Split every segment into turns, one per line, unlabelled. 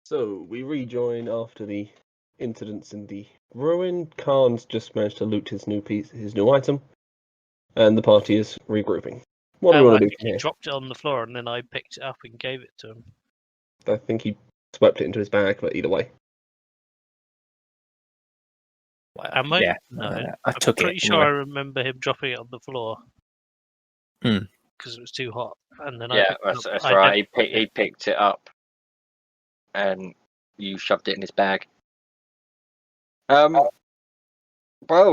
So we rejoin after the incidents in the ruin. Khan's just managed to loot his new item, and the party is regrouping. What do we want to do from
He
here?
dropped it on the floor, and then I picked it up and gave it to him.
I think he swept it into his bag, but either way.
Am I?
Yeah,
No,
I took it.
I'm pretty sure I remember him dropping it on the floor.
Hmm.
Because it was too hot, and then
that's right. He picked it up, and you shoved it in his bag. Well,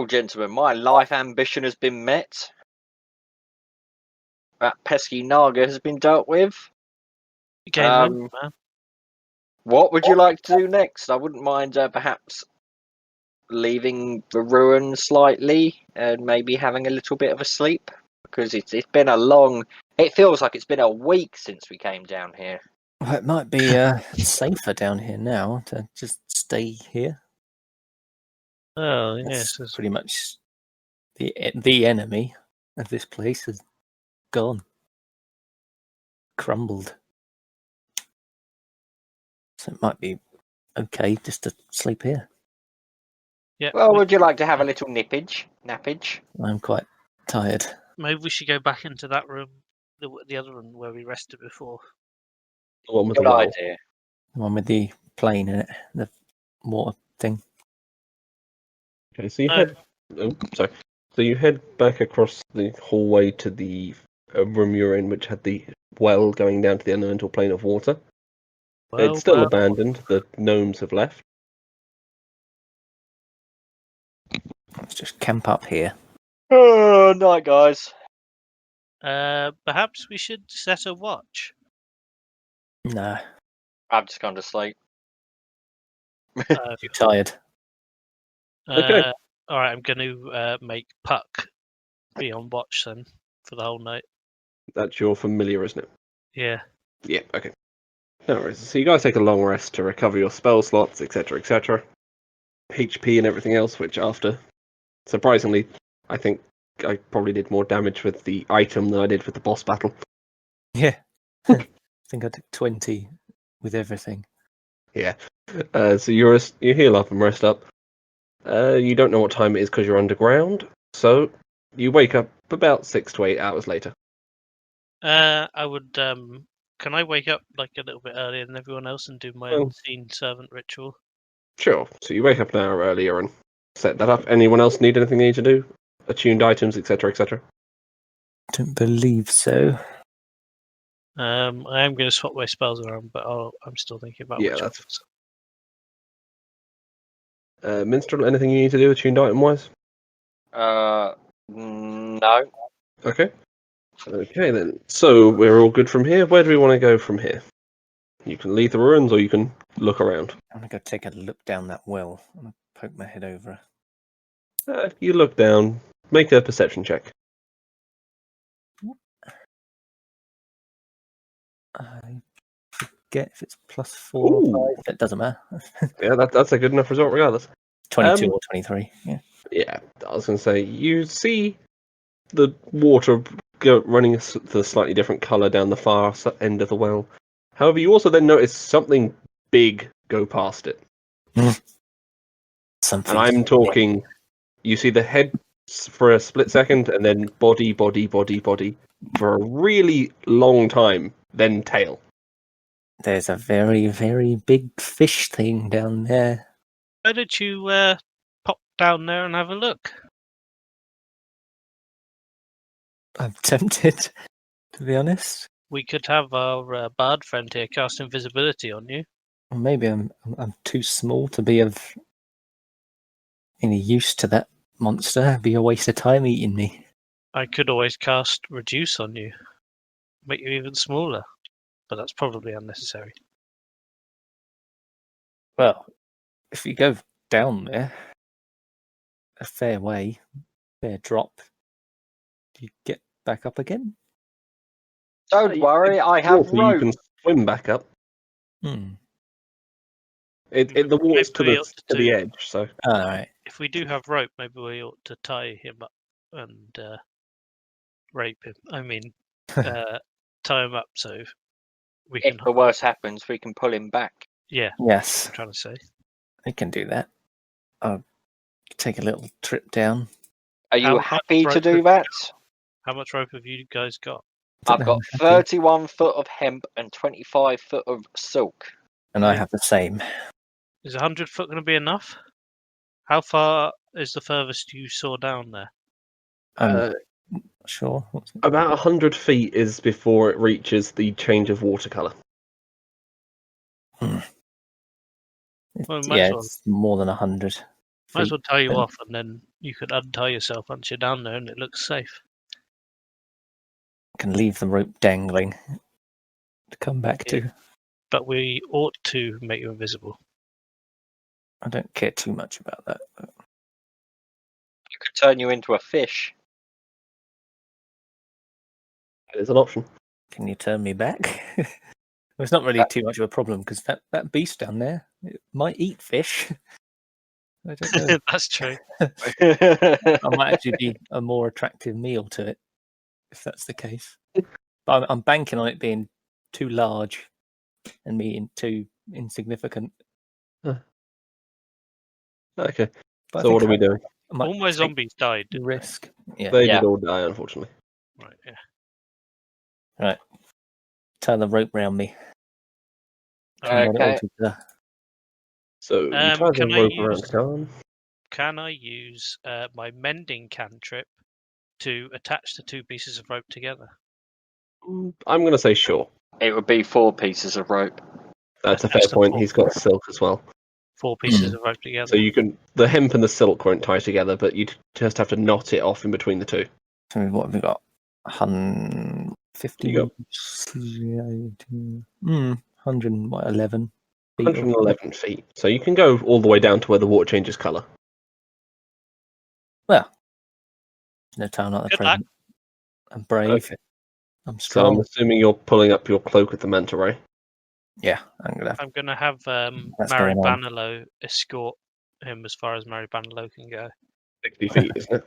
gentlemen, my life ambition has been met. That pesky Naga has been dealt with.
Game over, man.
What would you like to do next? I wouldn't mind perhaps leaving the ruin slightly and maybe having a little bit of a sleep, because it's been a long. It feels like it's been a week since we came down here.
Well, it might be safer down here now to just stay here.
Oh,
That's
yes.
pretty much the enemy of this place is gone, crumbled. So it might be okay just to sleep here.
Yeah.
Well, would you like to have a little nappage?
I'm quite tired.
Maybe we should go back into that room, the other room where we rested before.
The one with the
Good
well.
idea.
The one with the plane in it, the water thing.
Okay, so you head. Oh, sorry. So you head back across the hallway to the room you're in, which had the well going down to the elemental plane of water. It's still abandoned. The gnomes have left.
Let's just camp up here.
Oh, night, guys.
Perhaps we should set a watch.
No,
I've just gone to sleep.
too tired.
Okay.
All right, I'm going to make Puck be on watch then for the whole night.
That's your familiar, isn't it?
Yeah.
Yeah, okay. No worries. So you guys take a long rest to recover your spell slots, etc., etc. HP and everything else, which after, surprisingly, I think I probably did more damage with the item than I did with the boss battle.
Yeah. I think I took 20 with everything.
Yeah. So you heal up and rest up. You don't know what time it is because you're underground, so you wake up about 6 to 8 hours later.
I would. Can I wake up like a little bit earlier than everyone else and do my unseen servant ritual?
Sure. So you wake up an hour earlier and set that up. Anyone else need anything they need to do? Attuned items, etc., etc.
Don't believe so.
I am going to swap my spells around, but I'm still thinking about which
that's
ones.
Minstrel, anything you need to do attuned item wise?
No.
Okay then. So we're all good from here. Where do we want to go from here? You can leave the ruins or you can look around.
I'm going to go take a look down that well. I'm going to poke my head over.
You look down, make a perception check.
I forget if it's +4 or 5. It doesn't matter.
Yeah, that's a good enough result regardless.
22 or 23, yeah.
Yeah, I was going to say, you see the water running the slightly different colour down the far end of the well. However, you also then notice something big go past it.
Something.
And I'm talking, you see the head for a split second, and then body for a really long time, then tail.
There's a very, very big fish thing down there.
Why don't you pop down there and have a look?
I'm tempted, to be honest.
We could have our bard friend here cast invisibility on you.
Or maybe I'm too small to be of any use to that monster. It'd be a waste of time eating me.
I could always cast reduce on you, make you even smaller, but that's probably unnecessary.
Well, if you go down there a fair way, fair drop, do you get back up again?
Don't worry, I have
So you
rope.
can swim back up.
The
water's to the edge, so.
All right.
If we do have rope, maybe we ought to tie him up and rape him. I mean, tie him up so we can.
If the worst happens, we can pull him back.
Yeah,
Yes,
I'm trying to say.
I can do that. I'll take a little trip down.
Are you
How
happy
much
to
rope have
do
you
that?
How much rope have you guys got?
Don't
I've
know,
got
I'm happy.
31 foot of hemp and 25 foot of silk.
And I have the same.
Is 100 foot going to be enough? How far is the furthest you saw down there?
I'm
Uh,
not sure. What's it?
about 100 feet is before it reaches the change of watercolor.
Well, we might
Yeah,
as well.
it's more than 100 feet.
Might as well tie you
then.
off, and then you could untie yourself once you're down there, and it looks safe.
Can leave the rope dangling to come back
Yeah.
to.
But we ought to make you invisible.
I don't care too much about that. But
I could turn you into a fish.
That is an option.
can you turn me back? Well, it's not really too much of a problem because that beast down there it might eat fish. I don't know.
That's true.
I might actually be a more attractive meal to it if that's the case. But I'm banking on it being too large and me too insignificant.
Okay.
But I
So
think
what are we doing?
I might
All my
take
zombies died.
the
Didn't they?
risk. Yeah.
They
Yeah.
did all die, unfortunately.
Right. Yeah.
Right. Turn the rope round me. Try and get it all
Okay.
together.
So you tie the
Can I
rope
use-
around Khan.
Can I use my mending cantrip to attach the two pieces of rope together?
I'm going to say sure.
It would be 4 pieces of rope.
That's a fair
That's the
point.
four.
He's got silk as well.
4 pieces of rope together.
So you can. The hemp and the silk won't tie together, but you just have to knot it off in between the two.
So what have we got? 150.
You
111 feet.
111 feet. So you can go all the way down to where the water changes colour.
Well, no time like the
Good
present. I'm brave.
Okay.
I'm
So
strong.
I'm assuming you're pulling up your cloak with the manta ray.
Yeah, I'm gonna.
I'm going to have
That's
Mary
going on.
Banilo escort him as far as Mary Banilo can go.
60 feet, isn't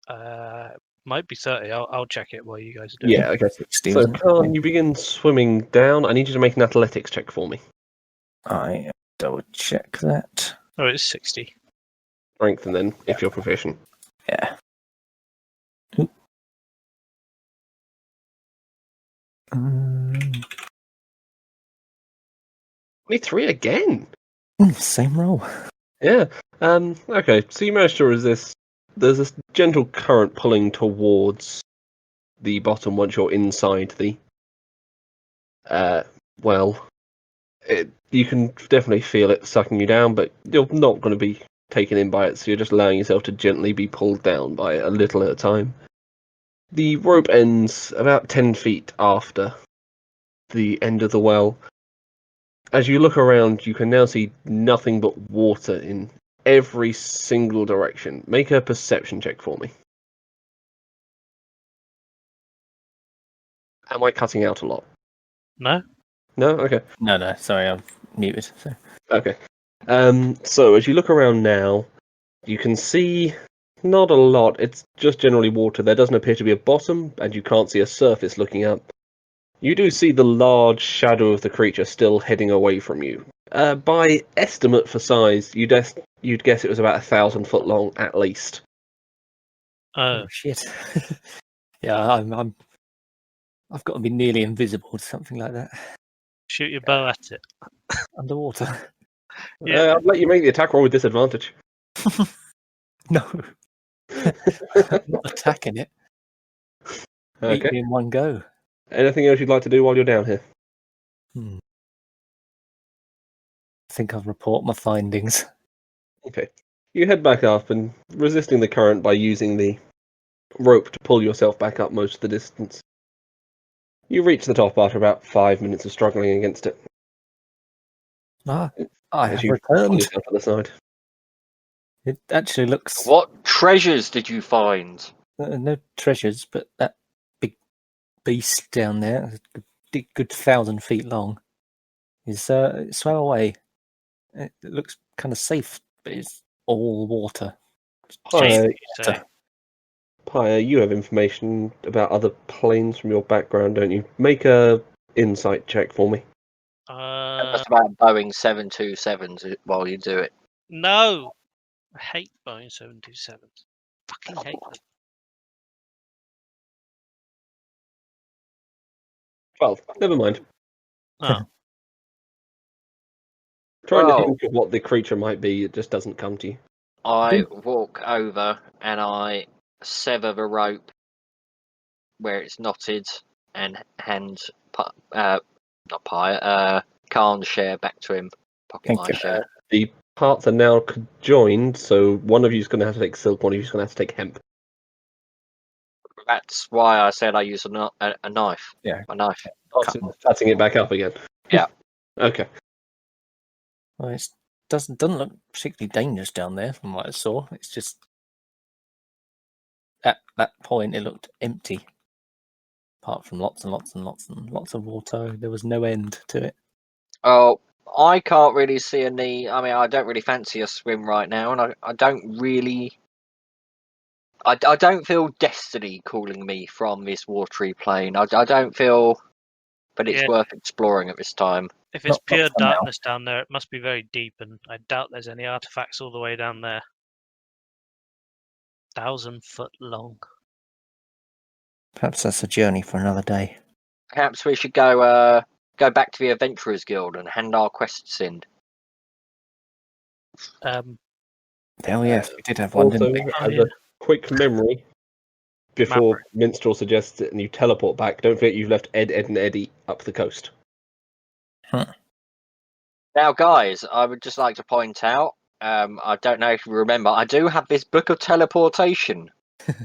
it?
Might be 30. I'll check it while you guys are doing
Yeah, okay.
60,
So
isn't it?
Khan, you begin swimming down. I need you to make an athletics check for me.
I double check that.
Oh, it's 60.
Strength, and then if you're proficient.
Yeah. Um,
23 again.
Same roll.
Yeah. Okay. So you managed to resist. There's this gentle current pulling towards the bottom once you're inside the. Well, you can definitely feel it sucking you down, but you're not going to be taken in by it. So you're just allowing yourself to gently be pulled down by it a little at a time. The rope ends about 10 feet after the end of the well. As you look around, you can now see nothing but water in every single direction. Make a perception check for me. Am I cutting out a lot?
No?
No? Okay.
No, sorry, I'm muted. So.
Okay. So as you look around now, you can see not a lot. It's just generally water. There doesn't appear to be a bottom, and you can't see a surface looking up. You do see the large shadow of the creature still heading away from you. By estimate for size, you'd guess it was about 1,000 foot long at least.
Oh,
Shit. Yeah, I've got to be nearly invisible to something like that.
shoot your bow at it.
Underwater.
Yeah.
I'll let you make the attack roll with disadvantage.
No. I'm not attacking it. Eat
Okay.
me in one go.
Anything else you'd like to do while you're down here?
I think I'll report my findings.
Okay. You head back up and resisting the current by using the rope to pull yourself back up most of the distance. You reach the top after about 5 minutes of struggling against it.
I
As
have
you pull
returned.
yourself to the side.
It actually looks
What treasures did you find?
no treasures, but that big beast down there, a good 1,000 feet long, is swam away. It looks kind of safe, but it's all water.
Hi,
James, you say.
Pyre, you have information about other planes from your background, don't you? Make a insight check for me.
That's about Boeing 727s while you do it.
No, I hate Boeing 727s. Fucking hate them.
Well, never mind.
Oh.
Trying to
Well-
think of what the creature might be, it just doesn't come to you.
I walk over and I sever the rope where it's knotted and hand Khan's share back to him. Pocket
Thank
my
you.
share.
The parts are now conjoined, so one of you's going to have to take silk, one of you's going to have to take hemp.
That's why I said I use a knife.
Yeah.
A knife.
Cutting it back up again.
Yeah.
Okay.
Well, it doesn't look particularly dangerous down there from what I saw. It's just at that point it looked empty. Apart from lots and lots and lots and lots of water, there was no end to it.
Oh, I can't really see a need. I mean, I don't really fancy a swim right now, and I don't really. I don't feel destiny calling me from this watery plane. I don't feel, but it's
Yeah.
worth exploring at this time.
If it's
Not
pure
for now.
darkness down there, it must be very deep, and I doubt there's any artifacts all the way down there. 1,000 foot long.
Perhaps that's a journey for another day.
Perhaps we should go back to the Adventurers Guild and hand our quests in.
Oh yes, we did have one,
Also,
didn't we?
as
yeah.
a quick memory, before Minstrel suggests it and you teleport back, don't forget you've left Ed, and Eddie up the coast.
Now, guys, I would just like to point out, I don't know if you remember, I do have this book of teleportation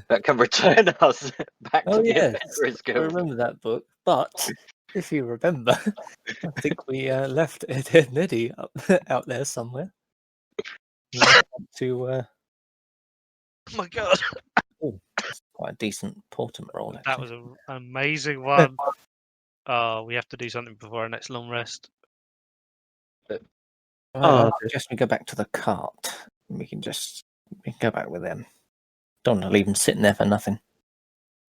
that can return us back to
Oh
the
yes,
Adventurers
I
Guild.
remember that book. But if you remember, I think we left Ed and Eddie out there somewhere. We went up to
Oh my god,
quite a decent portent roll.
that
Actually.
was an amazing one. Oh, we have to do something before our next long rest.
Right,
Oh,
I suggest we go back to the cart. We can go back with them. Don't want to leave them sitting there for nothing.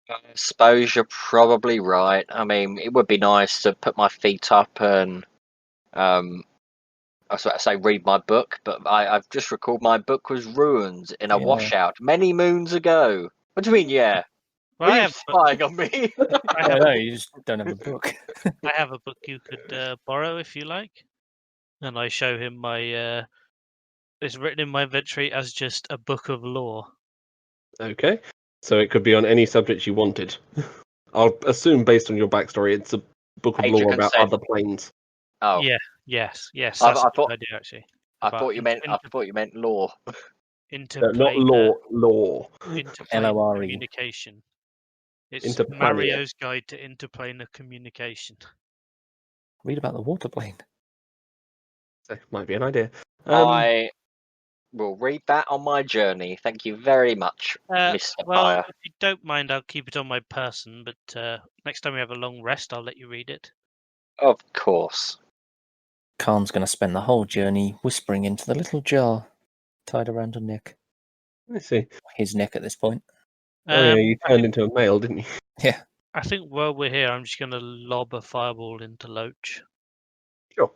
I suppose you're probably right. I mean, it would be nice to put my feet up and, I was about to say read my book, but I've just recalled my book was ruined in a
Yeah.
washout many moons ago. What do you mean, yeah?
Well,
Are
I
you
have,
spying on me?
I know you just don't have a book.
I have a book you could borrow if you like. And I show him my. It's written in my inventory as just a book of lore.
Okay. So it could be on any subject you wanted. I'll assume, based on your backstory, it's a book of
Age of
lore about
consent.
other planes.
Oh,
Yeah, yes.
I
That's a
thought-
good idea, actually.
I
About
thought you meant law.
Not law, law.
Interplanar
LORE.
communication. It's
Interplanar.
Mario's Guide to Interplanar Communication.
Read about the water plane.
So, might be an idea.
I will read that on my journey. Thank you very much, Mr.
Well,
Fire.
if you don't mind, I'll keep it on my person, but next time we have a long rest, I'll let you read it.
Of course.
Khan's going to spend the whole journey whispering into the little jar tied around her neck.
I see.
His neck at this point.
Oh yeah,
Um,
you turned into a male, didn't you?
Yeah.
I think while we're here, I'm just going to lob a fireball into Loach.
Sure.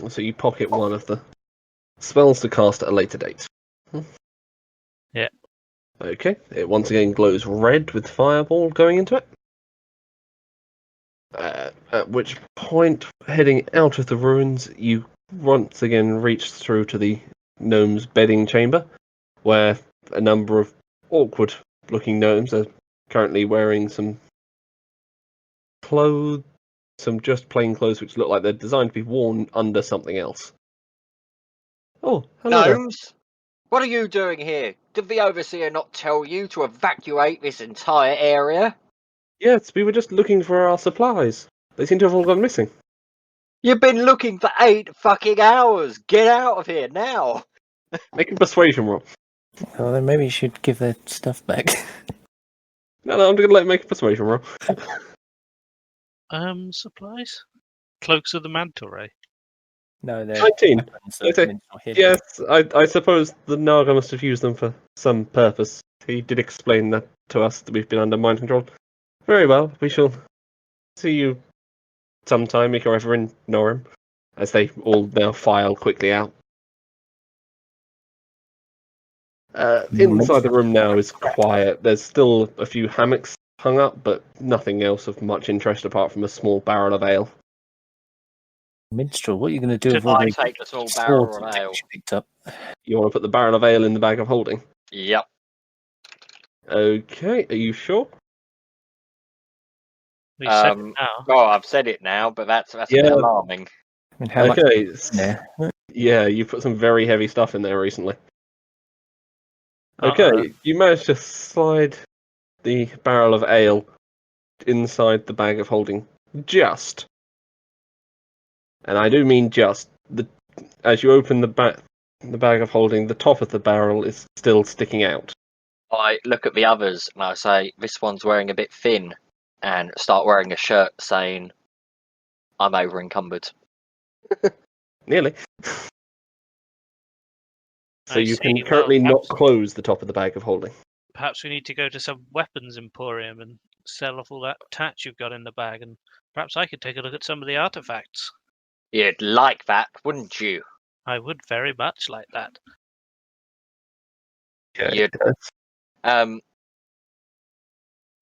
So you pocket one of the spells to cast at a later date.
Yeah.
Okay. It once again glows red with fireball going into it. At which point, heading out of the ruins, you once again reach through to the gnome's bedding chamber, where a number of awkward-looking gnomes are currently wearing some clothes, some just plain clothes which look like they're designed to be worn under something else. Oh, hello there.
Gnomes, what are you doing here? Did the Overseer not tell you to evacuate this entire area?
Yes, we were just looking for our supplies. They seem to have all gone missing.
You've been looking for 8 fucking hours. Get out of here now.
Make a persuasion roll.
Well, then maybe you should give their stuff back.
No, I'm going to let him make a persuasion roll.
Supplies? Cloaks of the Manta Ray.
No, they're
19.
weapons that
Okay.
Minstrel hid.
Yes, I suppose the Naga must have used them for some purpose. He did explain that to us, that we've been under mind control. Very well, we shall see you sometime if you're ever in Norham, as they all now file quickly out. Inside the room now is quiet. There's still a few hammocks hung up, but nothing else of much interest apart from a small barrel of ale.
Minstrel, what are you going to do with
I
all the
take a small barrel
swords
of
you
ale.
picked up?
You want to put the barrel of ale in the bag of holding?
Yep.
Okay, are you sure?
We said
Um,
it now.
Well, I've said it now, but that's a
Yeah.
bit alarming.
I mean, how much
Okay,
is in there?
yeah, you put some very heavy stuff in there recently.
Uh-oh.
Okay, you managed to slide the barrel of ale inside the bag of holding. Just. And I do mean just. As you open the bag of holding, the top of the barrel is still sticking out.
I look at the others and I say, this one's wearing a bit thin, and start wearing a shirt saying, I'm over encumbered.
Nearly. So
I
you
see.
can
Well,
currently not
perhaps-
close the top of the bag of holding.
Perhaps we need to go to some weapons emporium and sell off all that tat you've got in the bag, and perhaps I could take a look at some of the artifacts.
You'd like that, wouldn't you?
I would very much like that.
You'd-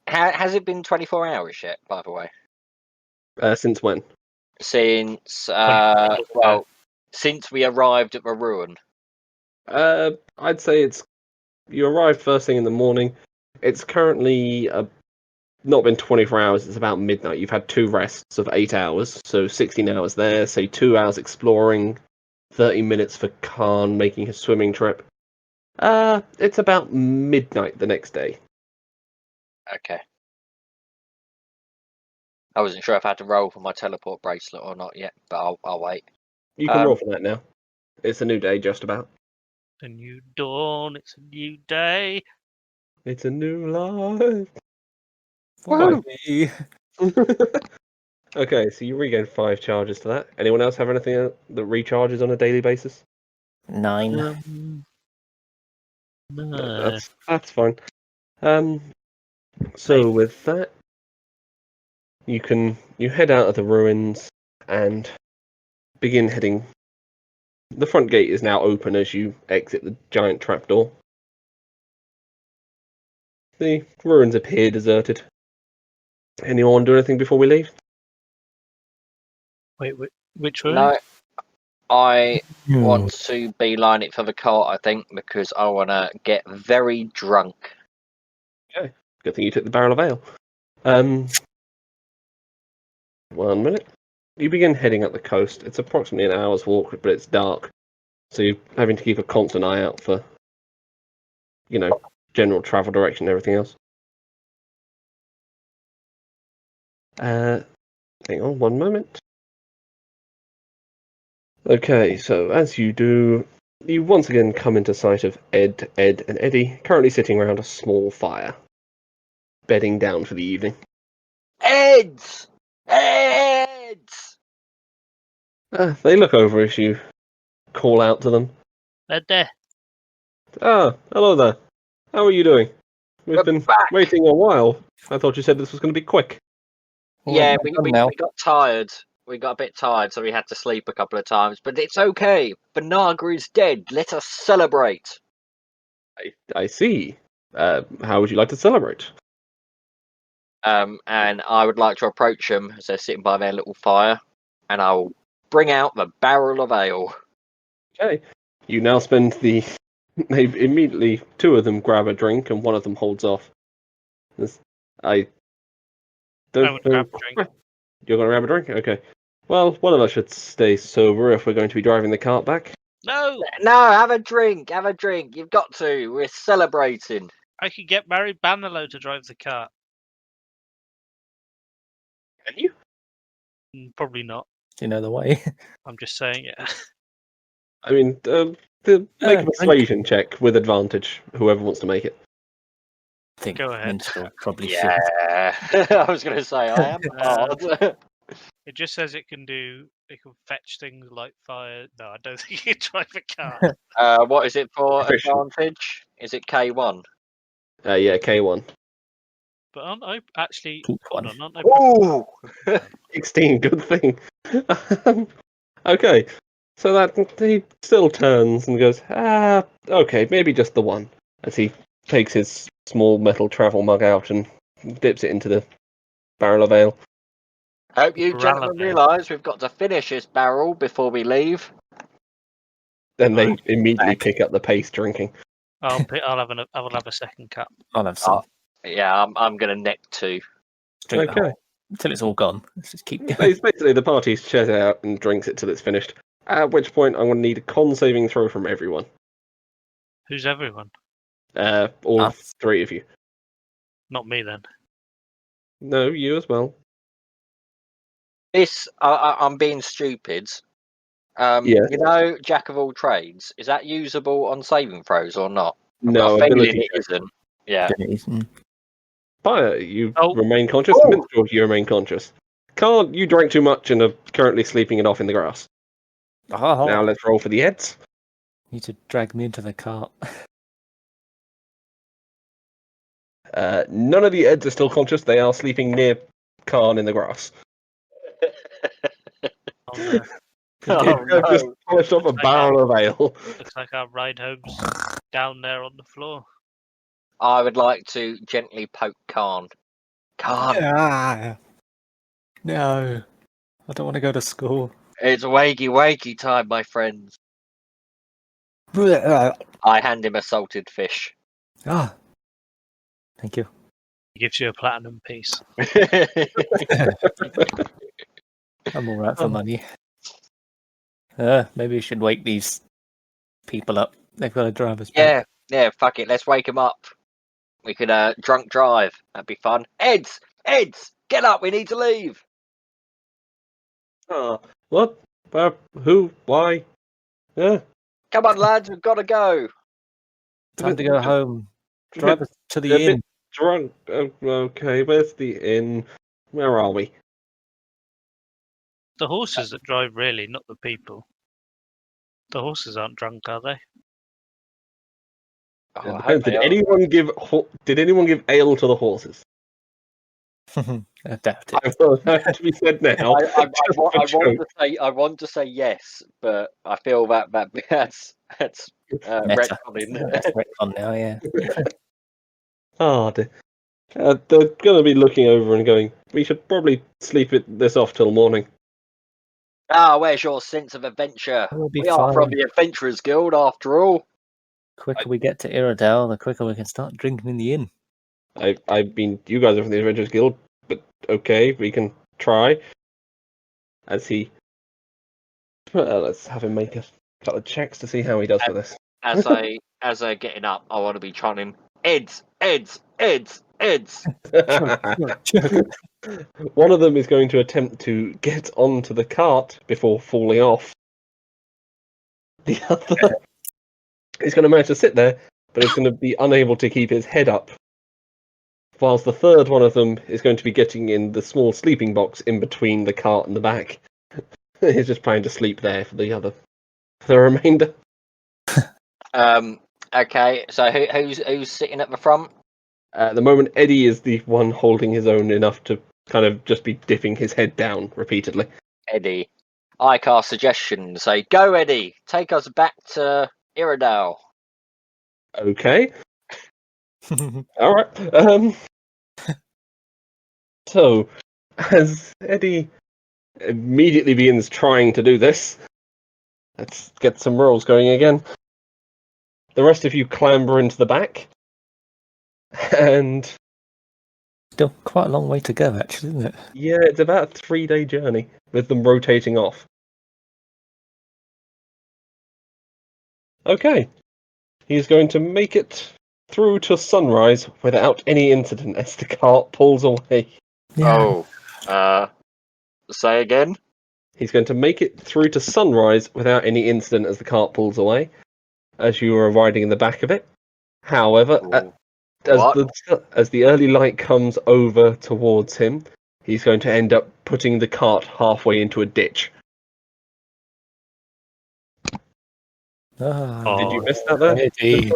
Has it been 24 hours yet, by the way?
Since when?
Since,
24 hours.
well, since we arrived at the ruin.
I'd say you arrived first thing in the morning. It's currently not been 24 hours. It's about midnight. You've had 2 rests of 8 hours, so 16 hours there. Say 2 hours exploring, 30 minutes for Khan making his swimming trip. It's about midnight the next day.
Okay. I wasn't sure if I had to roll for my teleport bracelet or not yet, but I'll wait.
You can roll for that now. It's a new day, just about.
A new dawn, it's a new day.
It's a new life.
Woo!
Okay, so you regain 5 charges to that. Anyone else have anything that recharges on a daily basis?
9.
No.
That's fine. So with that, you head out of the ruins and begin heading. The front gate is now open as you exit the giant trapdoor. The ruins appear deserted. Anyone do anything before we leave?
Wait, which one?
No, I
Hmm.
want to beeline it for the cart, I think, because I want to get very drunk.
Good thing you took the barrel of ale. 1 minute. You begin heading up the coast. It's approximately an hour's walk, but it's dark. So you're having to keep a constant eye out for, general travel direction and everything else. Hang on 1 moment. Okay, so as you do, you once again come into sight of Ed, and Eddie, currently sitting around a small fire, bedding down for the evening.
Eds! Eds!
They look over as you call out to them.
They're there.
Hello there. How are you doing? We've
We're
been
back.
waiting a while. I thought you said this was going to be quick.
Yeah,
Well,
we
now.
got tired. We got a bit tired, so we had to sleep a couple of times. But it's okay. Banaga is dead. Let us celebrate.
I see. How would you like to celebrate?
And I would like to approach them as they're sitting by their little fire, and I'll bring out the barrel of ale.
Okay. You now spend the... They've immediately... 2 of them grab a drink and one of them holds off. I don't
would grab a drink.
You're going to grab a drink? Okay. Well, one of us should stay sober if we're going to be driving the cart back.
No!
No, have a drink. Have a drink. You've got to. We're celebrating.
I could get Mary Bannerlow to drive the cart.
Can you?
Probably not.
Do you know the way?
I'm just saying it.
I mean, make a persuasion check with advantage, whoever wants to make it.
I think
Go ahead.
Minstrel probably should.
Yeah. I was going to say, I am hard.
It just says it can fetch things like fire. No, I don't think you can drive a car.
What is it for
Efficient.
advantage? Is it K1?
Yeah, K1.
but aren't I actually?
Keep
Hold
one.
on, aren't I?
Ooh!
16, good thing. Okay, so that he still turns and goes, okay, maybe just the one. As he takes his small metal travel mug out and dips it into the barrel of ale.
Hope you gentlemen
Relevant.
realise we've got to finish this barrel before we leave.
Then they
Right.
immediately pick up the pace drinking.
I'll have a second cup.
I'll have some
Yeah, I'm going to neck 2.
drink the
Okay.
whole until it's all gone. Let's just keep going.
Basically, the party shares it out and drinks it till it's finished. At which point, I'm going to need a con saving throw from everyone.
Who's everyone?
All
Us.
3 of you.
Not me then.
No, you as well.
This, I'm being stupid.
Yeah.
You know, Jack of all trades, is that usable on saving throws or not?
No,
I've got a feeling
ability
it isn't. Yeah.
Fire, you
Oh.
remain conscious.
Oh.
Minstrel, you remain conscious. Can't, you drank too much and are currently sleeping it off in the grass. Now let's roll for the heads.
Need to drag me into the cart.
None of the heads are still conscious. They are sleeping near Khan in the grass.
Oh, no.
Oh,
They've just
no.
polished off a barrel of ale.
Looks like our ride home's down there on the floor.
I would like to gently poke Khan. Khan,
No, I don't want to go to school.
it's wakey time, my friends. I hand him a salted fish.
Ah, thank you.
He gives you a platinum piece.
I'm all right for money. Maybe we should wake these people up. They've got to drive us back.
Yeah, fuck it, let's wake him up. We could drunk drive. That'd be fun. Eds, get up, we need to leave.
What? Who? Why? Yeah.
Come on, lads, we've got to go.
Time to go home. Drive us to the
a bit
inn.
drunk. Okay, where's the inn? Where are we?
The horses that drive, really, not the people. The horses aren't drunk, are they?
Oh, I
Depends.
hope
Did
they are.
anyone give ale to the horses?
I doubt it.
I will have to be said now.
I
Just for joke.
want to say yes, but I feel that's
Meta.
retconning.
That's retcon now, yeah.
Oh, dear. They're going to be looking over and going, we should probably sleep this off till morning.
Where's your sense of adventure?
We'll be
We are from
fine.
the Adventurers Guild, after all.
The quicker we get to Iredale, the quicker we can start drinking in the inn.
I mean, you guys are from the Adventurers Guild, but okay, we can try. As he... let's have him make a couple of checks to see how he does with this.
As I getting up, I want to be chanting, Eds.
One of them is going to attempt to get onto the cart before falling off. The other is going to manage to sit there, but is going to be unable to keep his head up. Whilst the third one of them is going to be getting in the small sleeping box in between the cart and the back. He's just planning to sleep there for the remainder.
Okay, so who's sitting at the front?
At the moment, Eddie is the one holding his own enough to kind of just be dipping his head down repeatedly.
Eddie. I cast suggestion. Say, go, Eddie. Take us back to Iredale.
Okay. All right. So, as Eddie immediately begins trying to do this, let's get some rolls going again. The rest of you clamber into the back, and
Still quite a long way to go, actually, isn't it?
yeah, it's about a 3-day journey with them rotating off. Okay. He's going to make it through to sunrise without any incident as the cart pulls away.
Oh. Say again?
He's going to make it through to sunrise without any incident as the cart pulls away, as you are riding in the back of it. However, as the early light comes over towards him, he's going to end up putting the cart halfway into a ditch.
Oh,
Did you miss that there?
Eddie.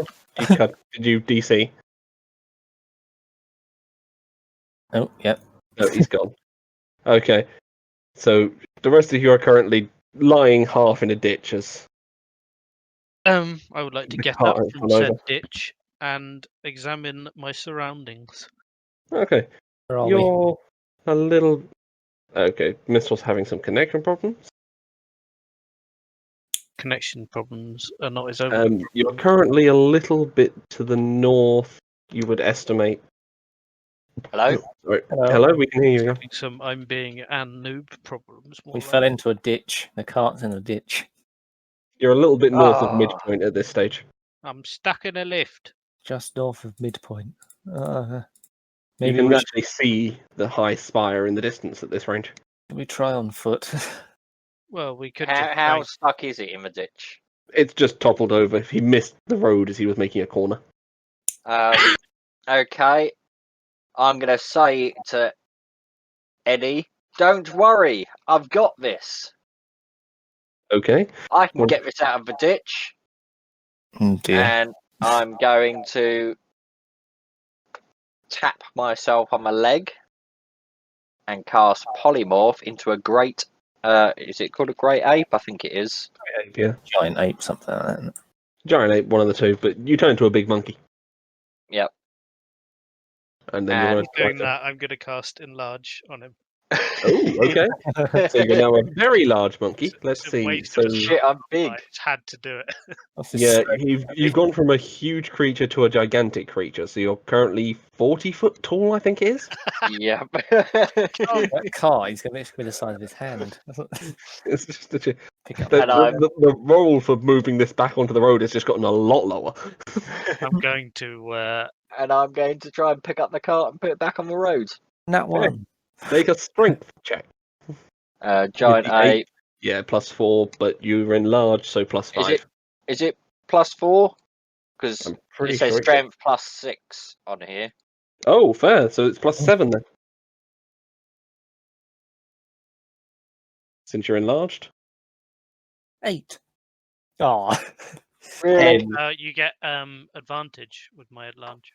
Did you DC?
Oh, yep.
No, he's gone. Okay. So the rest of you are currently lying half in a ditch as
I would like to
The
get
cart
up
has
from
gone
said
over.
ditch and examine my surroundings.
Okay.
Where are we?
You're a little okay. Mistle's having some connection problems.
Connection problems are not his own.
You're currently a little bit to the north, you would estimate.
Hello?
Sorry.
Hello.
Hello, we can hear you again.
Having some I'm being an noob problems. more
We
like.
fell into a ditch. The cart's in a ditch.
You're a little bit north of
Ah.
midpoint at this stage.
I'm stuck in a lift.
Just north of midpoint.
You
Maybe
can
we
actually see the high spire in the distance at this range.
should we try on foot.
Well, we could.
How stuck is it in the ditch?
It's just toppled over. He missed the road as he was making a corner.
Okay. I'm going to say to Eddie, don't worry, I've got this.
Okay.
I can
Well-
get this out of the ditch.
Oh dear.
And I'm going to tap myself on my leg and cast Polymorph into a great. Is it called a great ape? I think it is.
Yeah.
Giant ape, something like that.
Giant ape, one of the two, but you turn into a big monkey.
Yep.
And then
And
you're
Doing
going to
that, I'm going to cast Enlarge on him.
Oh, okay. So you're now a very large monkey. Let's
It's a
see.
waste
So
of
Shit, I'm big.
I just had to do it.
What's this?
yeah, you've gone from a huge creature to a gigantic creature. So you're currently 40 foot tall, I think it is.
Yep.
That car, he's going to be the size of his hand.
It's just the,
Pick up.
the,
And I'm-
the roll for moving this back onto the road has just gotten a lot lower.
I'm going to.
And I'm going to try and pick up the cart and put it back on the road.
That one.
Make a strength check.
Giant
the ape.
ape.
Yeah, +4, but you're enlarged, so +5.
Is it +4? Because
I'm pretty
it says
sure. It's...
strength +6 on here.
Oh, fair. So it's +7 then. Since you're enlarged.
8. Oh.
Really?
you get advantage with my Enlarge.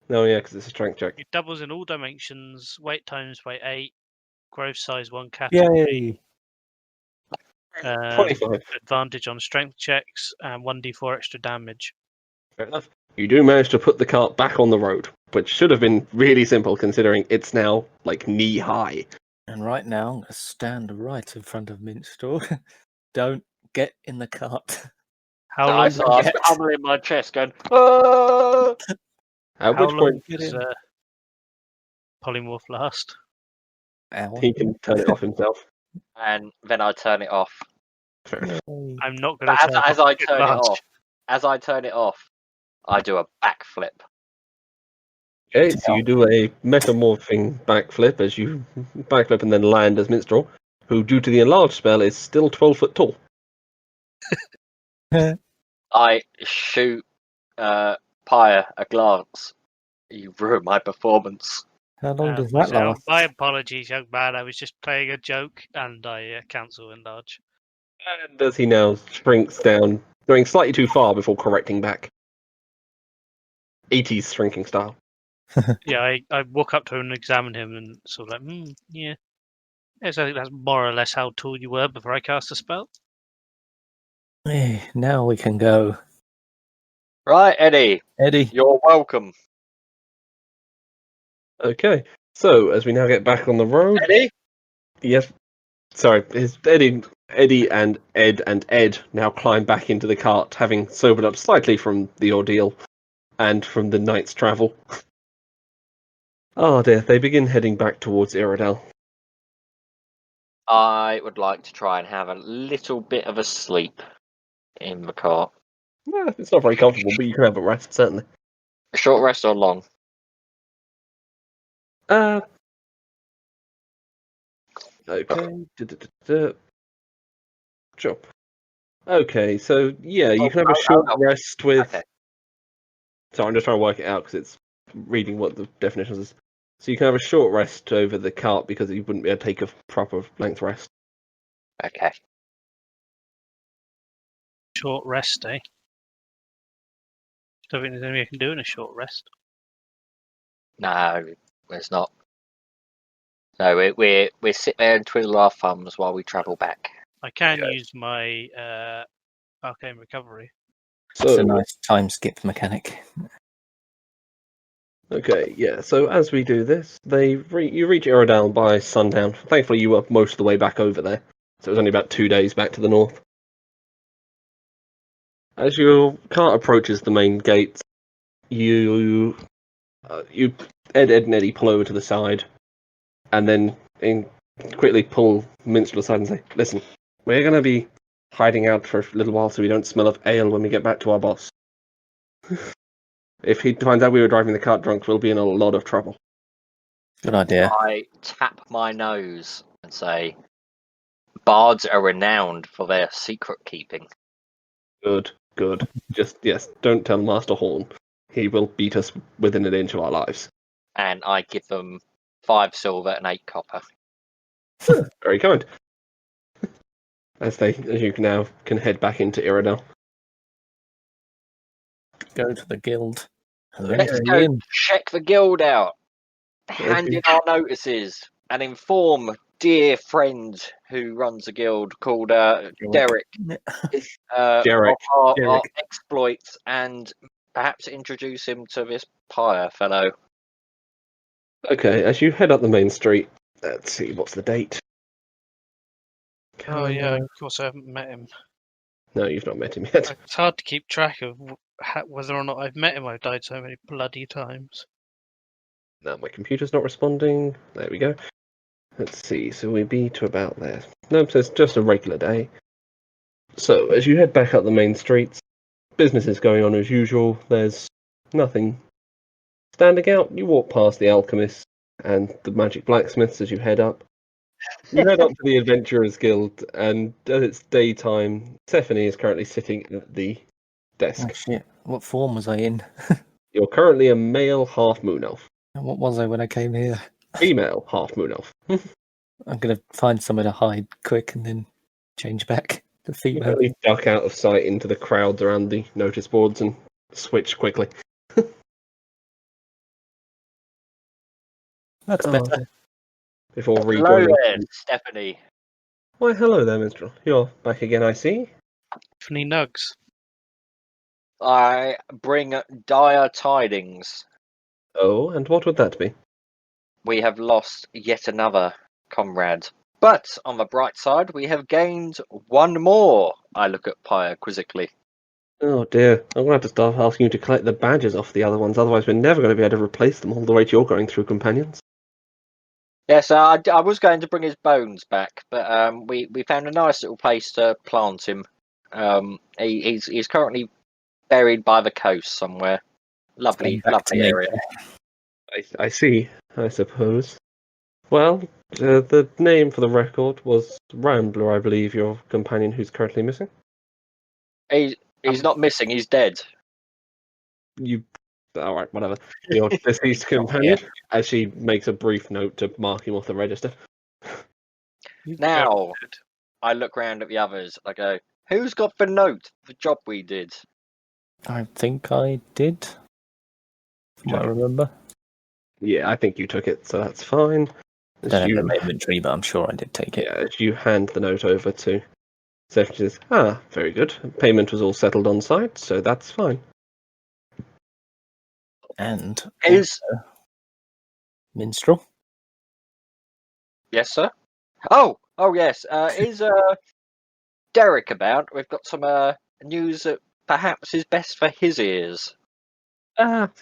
No, yeah, because it's a strength check.
It doubles in all dimensions. Weight times weight 8. Growth size 1 category.
Yay.
25.
Advantage on strength checks and 1d4 extra damage.
Fair enough. You do manage to put the cart back on the road, which should have been really simple considering it's now like knee high.
And right now, I'm going to stand right in front of Minstrel. Don't get in the cart.
How
I
long?
started
get-
pummeling my chest going, "Ah!"
At
How
which
long
point
does polymorph last?
Hour.
he can turn it off himself.
And then I turn it off.
Fair enough.
Yay.
I'm not going
But
to.
as I turn it off, I do a backflip.
Okay, so you do a metamorphing backflip as you backflip and then land as Minstrel, who, due to the enlarged spell, is still 12 foot tall.
I shoot Pyre a glance. You ruined my performance.
How long does that last?
My apologies, young man. I was just playing a joke, and I cancel Enlarge.
And as he now shrinks down, going slightly too far before correcting back. 80s shrinking style.
Yeah, I walk up to him and examine him, and sort of like, yeah. Yes, I think that's more or less how tall you were before I cast a spell.
Now we can go.
Right, Eddie,
Eddie.
you're welcome.
Okay, so as we now get back on the road,
Eddie?
yes, sorry, Eddie and Ed now climb back into the cart, having sobered up slightly from the ordeal and from the night's travel. Oh dear, they begin heading back towards Iredell.
I would like to try and have a little bit of a sleep in the cart.
Well, it's not very comfortable, but you can have a rest, certainly.
A short rest or long?
Okay. Sure. Okay, so yeah, you can have a short rest with.
Okay.
So I'm just trying to work it out because it's reading what the definitions is. So you can have a short rest over the cart because you wouldn't be able to take a proper length rest.
Okay.
Short rest, eh? Don't think there's anything I can do in a short rest.
No, it's not. No, we sit there and twiddle our thumbs while we travel back.
I can
Okay.
use my arcane recovery.
It's a
So,
nice time skip mechanic.
okay, yeah. So as we do this, you reach Irodal by sundown. Thankfully, you were most of the way back over there, so it was only about 2 days back to the north. As your cart approaches the main gates, you Ed and Eddie pull over to the side, and then quickly pull Minstrel aside and say, "Listen, we're going to be hiding out for a little while so we don't smell of ale when we get back to our boss. If he finds out we were driving the cart drunk, we'll be in a lot of trouble."
Good idea.
I tap my nose and say, "Bards are renowned for their secret keeping."
Good. Just, yes, don't tell Master Horn. He will beat us within an inch of our lives.
And I give them 5 silver and 8 copper.
Very kind. As you now can head back into Irodal.
Go to the guild. And then
Let's
to
go
the inn.
check the guild out, hand in our notices, and inform dear friend who runs a guild called Derek
Derek.
of our
Derek.
exploits, and perhaps introduce him to this Pyre fellow.
Okay, as you head up the main street, let's see, what's the date?
Oh yeah, of course I haven't met him.
No, you've not met him yet.
It's hard to keep track of whether or not I've met him. I've died so many bloody times.
No, my computer's not responding. There we go. Let's see, so we'd be to about there. Nope, so it's just a regular day. So, as you head back up the main streets, business is going on as usual. There's nothing standing out. You walk past the alchemists and the magic blacksmiths as you head up. You head up to the Adventurers Guild, and as it's daytime, Stephanie is currently sitting at the desk.
Oh shit! What form was I in?
You're currently a male half-moon elf.
What was I when I came here?
Female half-moon elf.
I'm gonna find somewhere to hide quick and then change back to
You
female.
quickly duck out of sight into the crowds around the notice boards and switch quickly.
That's
Oh,
better.
Before
Hello
rejoining.
there, Stephanie.
Why, hello there, Minstrel. You're back again, I see.
Tiffany Nugs.
I bring dire tidings.
Oh, and what would that be?
We have lost yet another comrade. But on the bright side, we have gained one more. I look at Pyre quizzically.
Oh dear, I'm going to have to start asking you to collect the badges off the other ones, otherwise we're never going to be able to replace them all the rate you're going through, companions.
Yes, I was going to bring his bones back, but we found a nice little place to plant him. He's currently buried by the coast somewhere. Lovely,
Going back to
lovely area.
nature.
I see, I suppose. Well, the name for the record was Rambler, I believe, your companion who's currently missing.
He's not missing. He's dead.
Alright, whatever. Your deceased companion, as she makes a brief note to mark him off the register.
Now, I look round at the others. I go, "Who's got the note? The job we did."
I think I did. From what I remember.
Yeah, I think you took it, so that's fine.
I
As
don't have
you,
it in my inventory, but I'm sure I did take it.
as you hand the note over to Stephanie, says, very good. Payment was all settled on site, so that's fine.
And
Is
Minstrel.
yes, sir. Oh yes. Is Derek about? We've got some news that perhaps is best for his ears.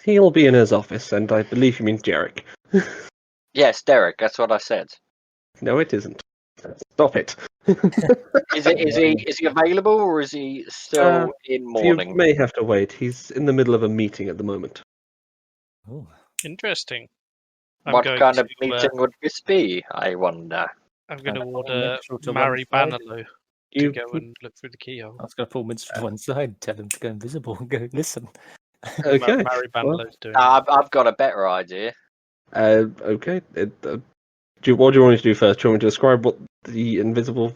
He'll be in his office, and I believe you mean Jarek.
Yes, Derek. That's what I said.
No, it isn't. Stop it.
Is he available, or is he still in
You
mourning?
may have to wait. He's in the middle of a meeting at the moment.
Oh,
Interesting.
What kind of
to,
meeting would this be? I wonder.
I'm going to
Pull
order
Minstrel to
Mary
one side.
Bannerlow to
You
go and look through the keyhole.
I was going to pull Minstrel to one side, tell him to go invisible and go listen.
okay?
Mary Bannerlow's doing.
I've got a better idea.
Okay. What do you want me to do first? Do you want me to describe what the invisible,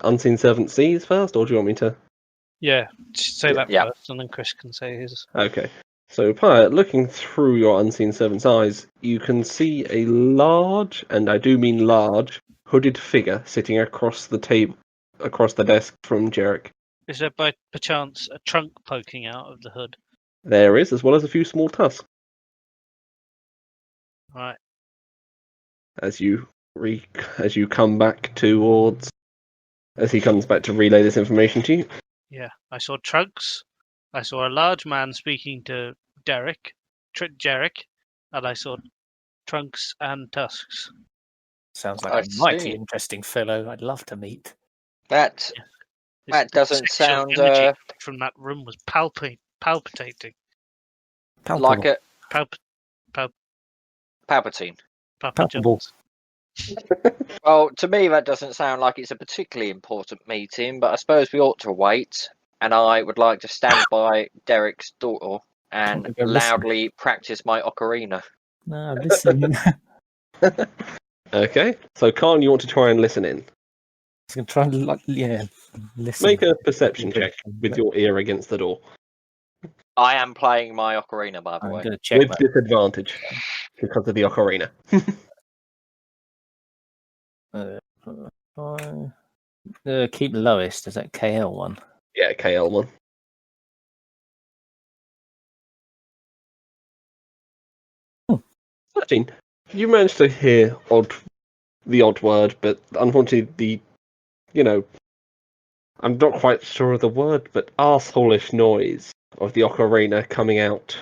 unseen servant sees first, or do you want me to?
Yeah, say that
Yeah.
first, and then Chris can say his.
Okay. So, Pyre, looking through your unseen servant's eyes, you can see a large, and I do mean large, hooded figure sitting across the table, across the desk from Jarek.
Is there by perchance a trunk poking out of the hood?
There is, as well as a few small tusks.
Right.
As you come back towards, as he comes back to relay this information to you.
Yeah, I saw trunks. I saw a large man speaking to Jarek, and I saw trunks and tusks.
Sounds like
I
a mighty
see.
interesting fellow I'd love to meet.
That
This
doesn't
sexual
sound
energy from that room was palpitating.
like
Palpable.
a Palpatine.
Papa
Palpable.
John's.
Well, to me, that doesn't sound like it's a particularly important meeting, but I suppose we ought to wait. And I would like to stand by Derek's door and
Go listen.
loudly practice my ocarina.
No, listen.
Okay, so Khan, you want to try and listen in.
He's gonna try and listen.
Make a perception check with your ear against the door.
I am playing my ocarina, by the
I'm
way.
gonna check
With
that.
disadvantage, because of the ocarina.
Keep lowest. Is that KL one?
Yeah, KL one.
Hmm.
13. You managed to hear the odd word, but unfortunately I'm not quite sure of the word, but arsehole-ish noise of the ocarina coming out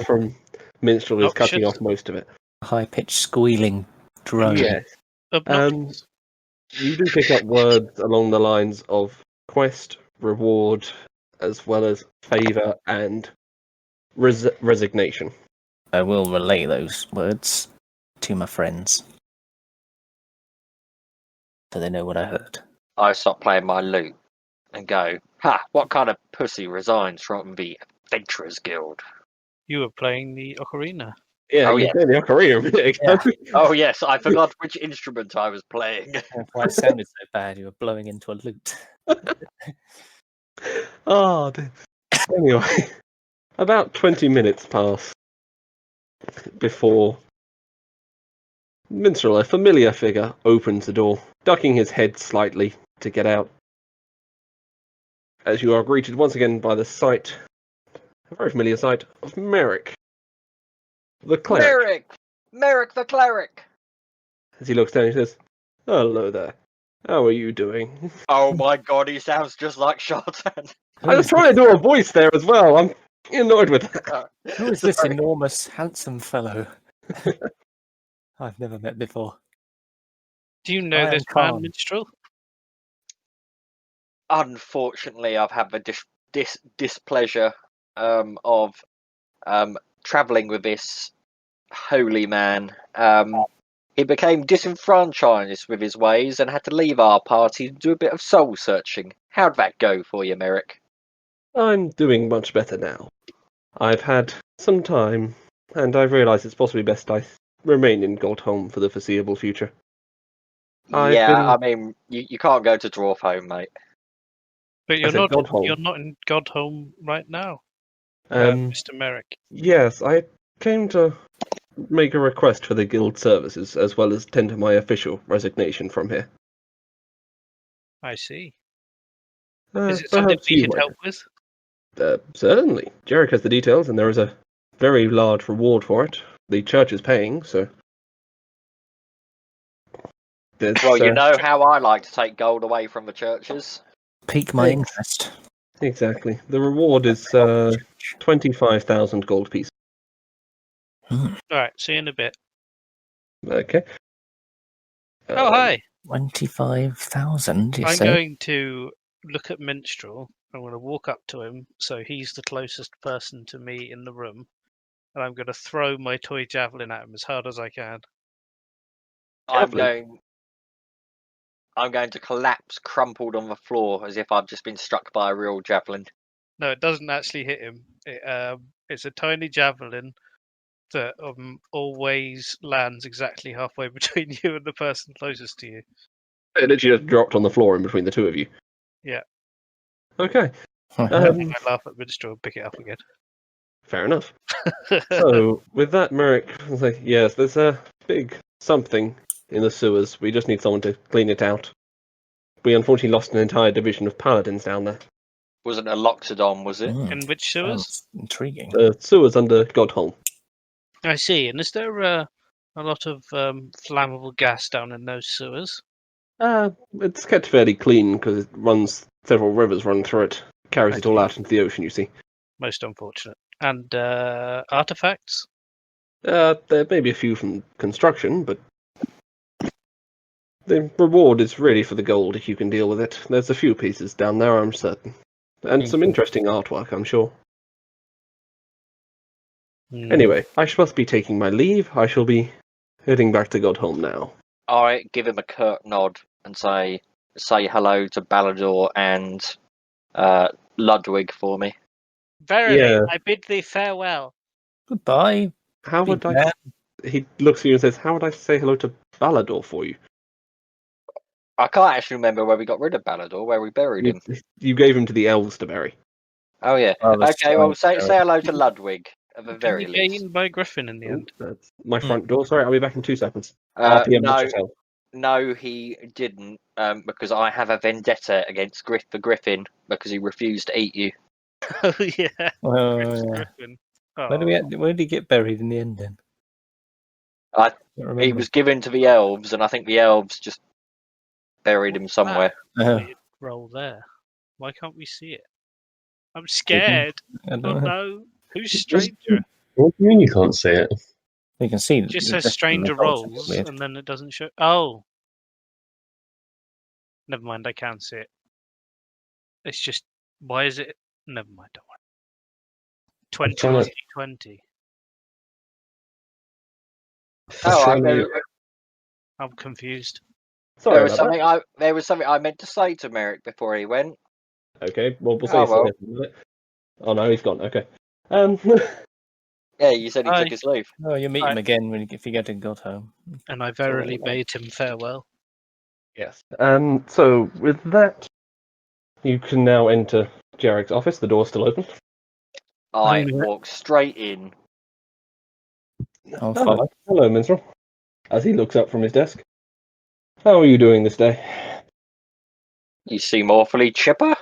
from Minstrel is cutting off most of it.
High pitched squealing drone.
Yes.
Obnoxious.
You do pick up words along the lines of quest, reward, as well as favour and resignation.
I will relay those words to my friends, so they know what I heard.
I stop playing my lute and go, ha, what kind of pussy resigns from the Adventurers Guild?
You were playing the ocarina.
Yeah,
Oh,
you
yeah.
played the ocarina a minute ago.
Oh, yes, I forgot which instrument I was playing.
Why it sounded so bad, you were blowing into a lute.
Oh, dear. Anyway, about 20 minutes pass before Minstrel, a familiar figure, opens the door, ducking his head slightly to get out. As you are greeted once again by the sight, a very familiar sight, of Merrick, the cleric.
Merrick the cleric!
As he looks down, he says, "Hello there. How are you doing?"
Oh my god, he sounds just like Shartan.
I was trying to do a voice there as well. I'm annoyed with that.
Who is this
Sorry.
enormous, handsome fellow? I've never met before.
Do you know
I am
this man,
Khan.
Minstrel?
Unfortunately, I've had the displeasure of travelling with this holy man. He became disenfranchised with his ways and had to leave our party to do a bit of soul searching. How'd that go for you, Merrick?
I'm doing much better now. I've had some time, and I've realised it's possibly best I remain in Goldholm for the foreseeable future.
I mean, you can't go to Dwarfholm, mate.
But you're
said
not.
Godholm.
You're not in Godholm right now,
Um,
Mr. Merrick.
yes, I came to make a request for the guild services, as well as tender my official resignation from here.
I see.
Uh,
Is it something
perhaps
we
you
could
might-
help with?
Certainly. Jarek has the details, and there is a very large reward for it. The church is paying, so...
Well, you know how I like to take gold away from the churches.
Pique my
Thanks.
interest.
Exactly. The reward is 25,000 gold pieces.
All right. See you in a bit.
Okay.
Oh, hi.
25,000, you
I'm
say?
going to look at Minstrel. I'm going to walk up to him, so he's the closest person to me in the room, and I'm going to throw my toy javelin at him as hard as I can.
Javelin?
I'm going to collapse crumpled on the floor as if I've just been struck by a real javelin.
No, it doesn't actually hit him. It's a tiny javelin that always lands exactly halfway between you and the person closest to you.
It literally just dropped on the floor in between the two of you.
Yeah.
Okay.
I laugh at Minstrel and pick it up again.
Fair enough. So, with that, Merrick was like, yes, there's a big something in the sewers. We just need someone to clean it out. We unfortunately lost an entire division of paladins down there.
Wasn't a Loxodon, was it?
Mm,
In which sewers?
sounds intriguing.
The sewers under Godholm.
I see. And is there a lot of flammable gas down in those sewers?
It's kept fairly clean because it runs, several rivers run through it. Carries it all out into the ocean, you see.
Most unfortunate. And artifacts?
There may be a few from construction, but the reward is really for the gold if you can deal with it. There's a few pieces down there, I'm certain. And some interesting artwork, I'm sure. Anyway, I must be taking my leave. I shall be heading back to Godholm now.
I give him a curt nod and say hello to Balador and Ludwig for me.
Verily,
Yeah.
I bid thee farewell.
Goodbye.
How
Big
would I...
man.
He looks at you and says, how would I say hello to Balador for you?
I can't actually remember where we got rid of Balador, where we buried him.
You gave him to the elves to bury.
Oh yeah.
Oh, that's
Okay, well
fine.
say hello to Ludwig at the
Did
very
he get
least.
eaten by a griffin in the end?
That's my front door. Sorry, I'll be back in 2 seconds. RPM
No,
hotel.
no, he didn't. Because I have a vendetta against the Griffin because he refused to eat you.
Oh yeah.
Oh,
Prince
yeah.
Griffin.
Where did he get buried in the end then?
I-
Can't
He
remember.
was given to the elves, and I think the elves just buried him
What's
somewhere.
Weird roll there. Why can't we see it? I'm scared.
I don't
Oh
know.
no. Who's stranger?
What do you mean you can't see it?
You can see
It just
the
says
rest of
stranger
the results,
rolls,
weird.
and then it doesn't show. Oh. Never mind, I can see it. It's just, why is it? Never mind, don't worry.
I'm trying to-
2020.
Oh,
Trying to-
I'm confused.
Sorry
there was
about that.
something I meant to say to Merrick before he went.
Okay, well, we'll say
Oh,
something. Oh no, he's gone. Okay.
Yeah, you said he
Hi.
took his leave.
Oh, you meet him
Right.
again if you get to Godholm.
And I verily bade him farewell.
Yes. So with that, you can now enter Jarek's office. The door's still open.
I
Mhm.
walked straight in.
I'll
Hello,
follow.
hello, Minstrel. As he looks up from his desk. How are you doing this day?
You seem awfully chipper.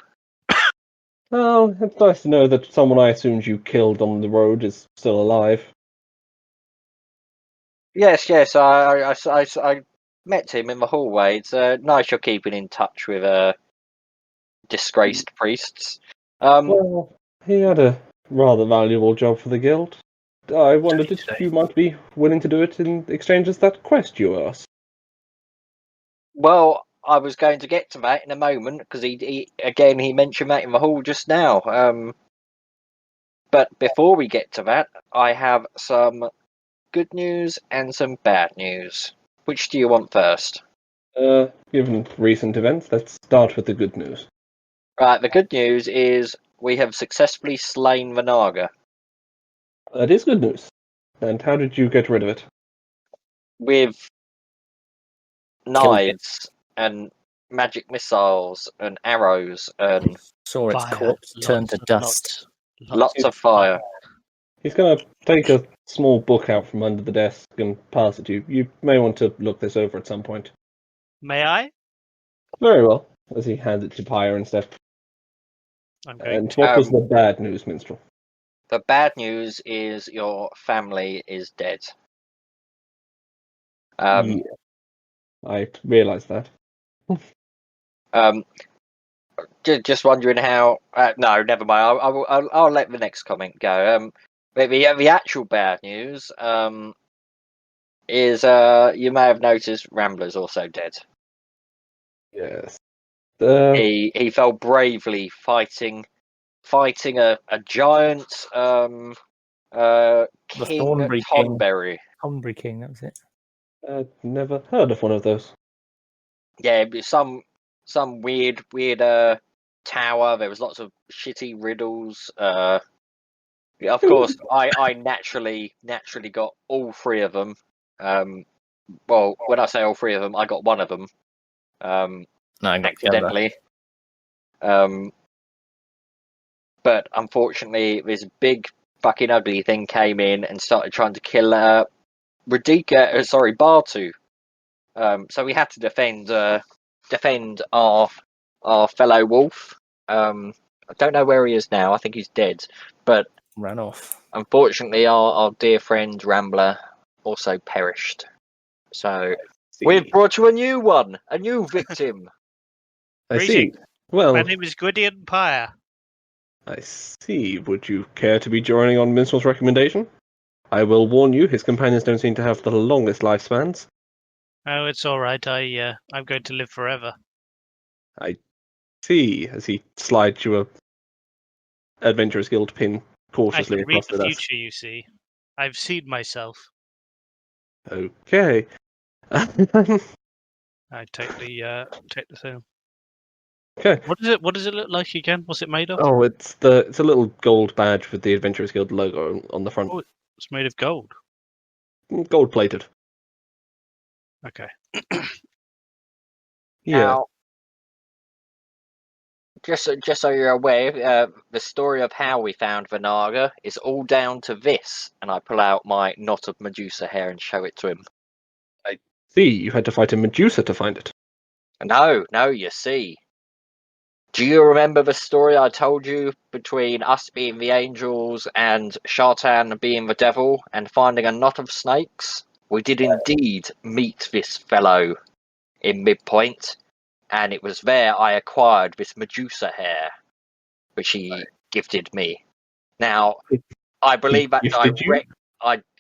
Oh, it's nice to know that someone I assumed you killed on the road is still alive.
Yes. I met him in the hallway. It's nice you're keeping in touch with disgraced priests.
Well, he had a rather valuable job for the guild. I wondered
did he
if
say?
you might be willing to do it in exchange as that quest you asked.
Well, I was going to get to that in a moment because he mentioned that in the hall just now. But before we get to that, I have some good news and some bad news. Which do you want first?
Given recent events, let's start with the good news.
Right, the good news is we have successfully slain the Naga
That is good news. And how did you get rid of it?
with
Killed it.
knives and magic missiles and arrows and
Saw its
Fire,
corpse turn
lots
to
of-
dust.
lots of fire.
He's going to take a small book out from under the desk and pass it to you. You may want to look this over at some point.
May I?
Very well, as he hands it to Pyre instead.
I'm going
And
to.
what was the bad news, Minstrel?
The bad news is your family is dead.
Yeah, I realised that.
Just wondering how. No, never mind. I'll let the next comment go. The actual bad news is you may have noticed Rambler's also dead.
Yes.
He fell bravely fighting a giant king
Thornbury King.
Tonberry.
Tonberry King, that was it.
I've never heard of one of those.
Yeah, it was some weird tower. There was lots of shitty riddles. Yeah, of course, I naturally got all three of them. Well, when I say all three of them, I got one of them.
No, I got the other.
Accidentally. But unfortunately, this big fucking ugly thing came in and started trying to kill Bartu. So we had to defend our fellow wolf. I don't know where he is now. I think he's dead. But
Ran off.
unfortunately, our dear friend Rambler also perished. So we've brought you a new victim.
I see.
Greetings.
Well,
My name is Gwydion Pyre.
I see. Would you care to be joining on Minstrel's recommendation? I will warn you, his companions don't seem to have the longest lifespans.
Oh, it's all right. I'm going to live forever.
See, as he slides you a Adventurers Guild pin
I
cautiously
can read
across
the
the desk.
future, you see. I've seen myself.
Okay.
I take the thing.
Okay.
What does it look like again? What's it made of?
Oh, it's a little gold badge with the Adventurers Guild logo on the front.
Oh, it's made of gold.
Gold plated.
Okay.
Yeah.
Now, just so you're aware, the story of how we found Vanaga is all down to this. And I pull out my knot of Medusa hair and show it to him.
See, you had to fight a Medusa to find it.
No, you see. Do you remember the story I told you between us being the angels and Shartan being the devil and finding a knot of snakes? We did indeed meet this fellow in Midpoint, and it was there I acquired this Medusa hair, which he gifted me. Now, I believe that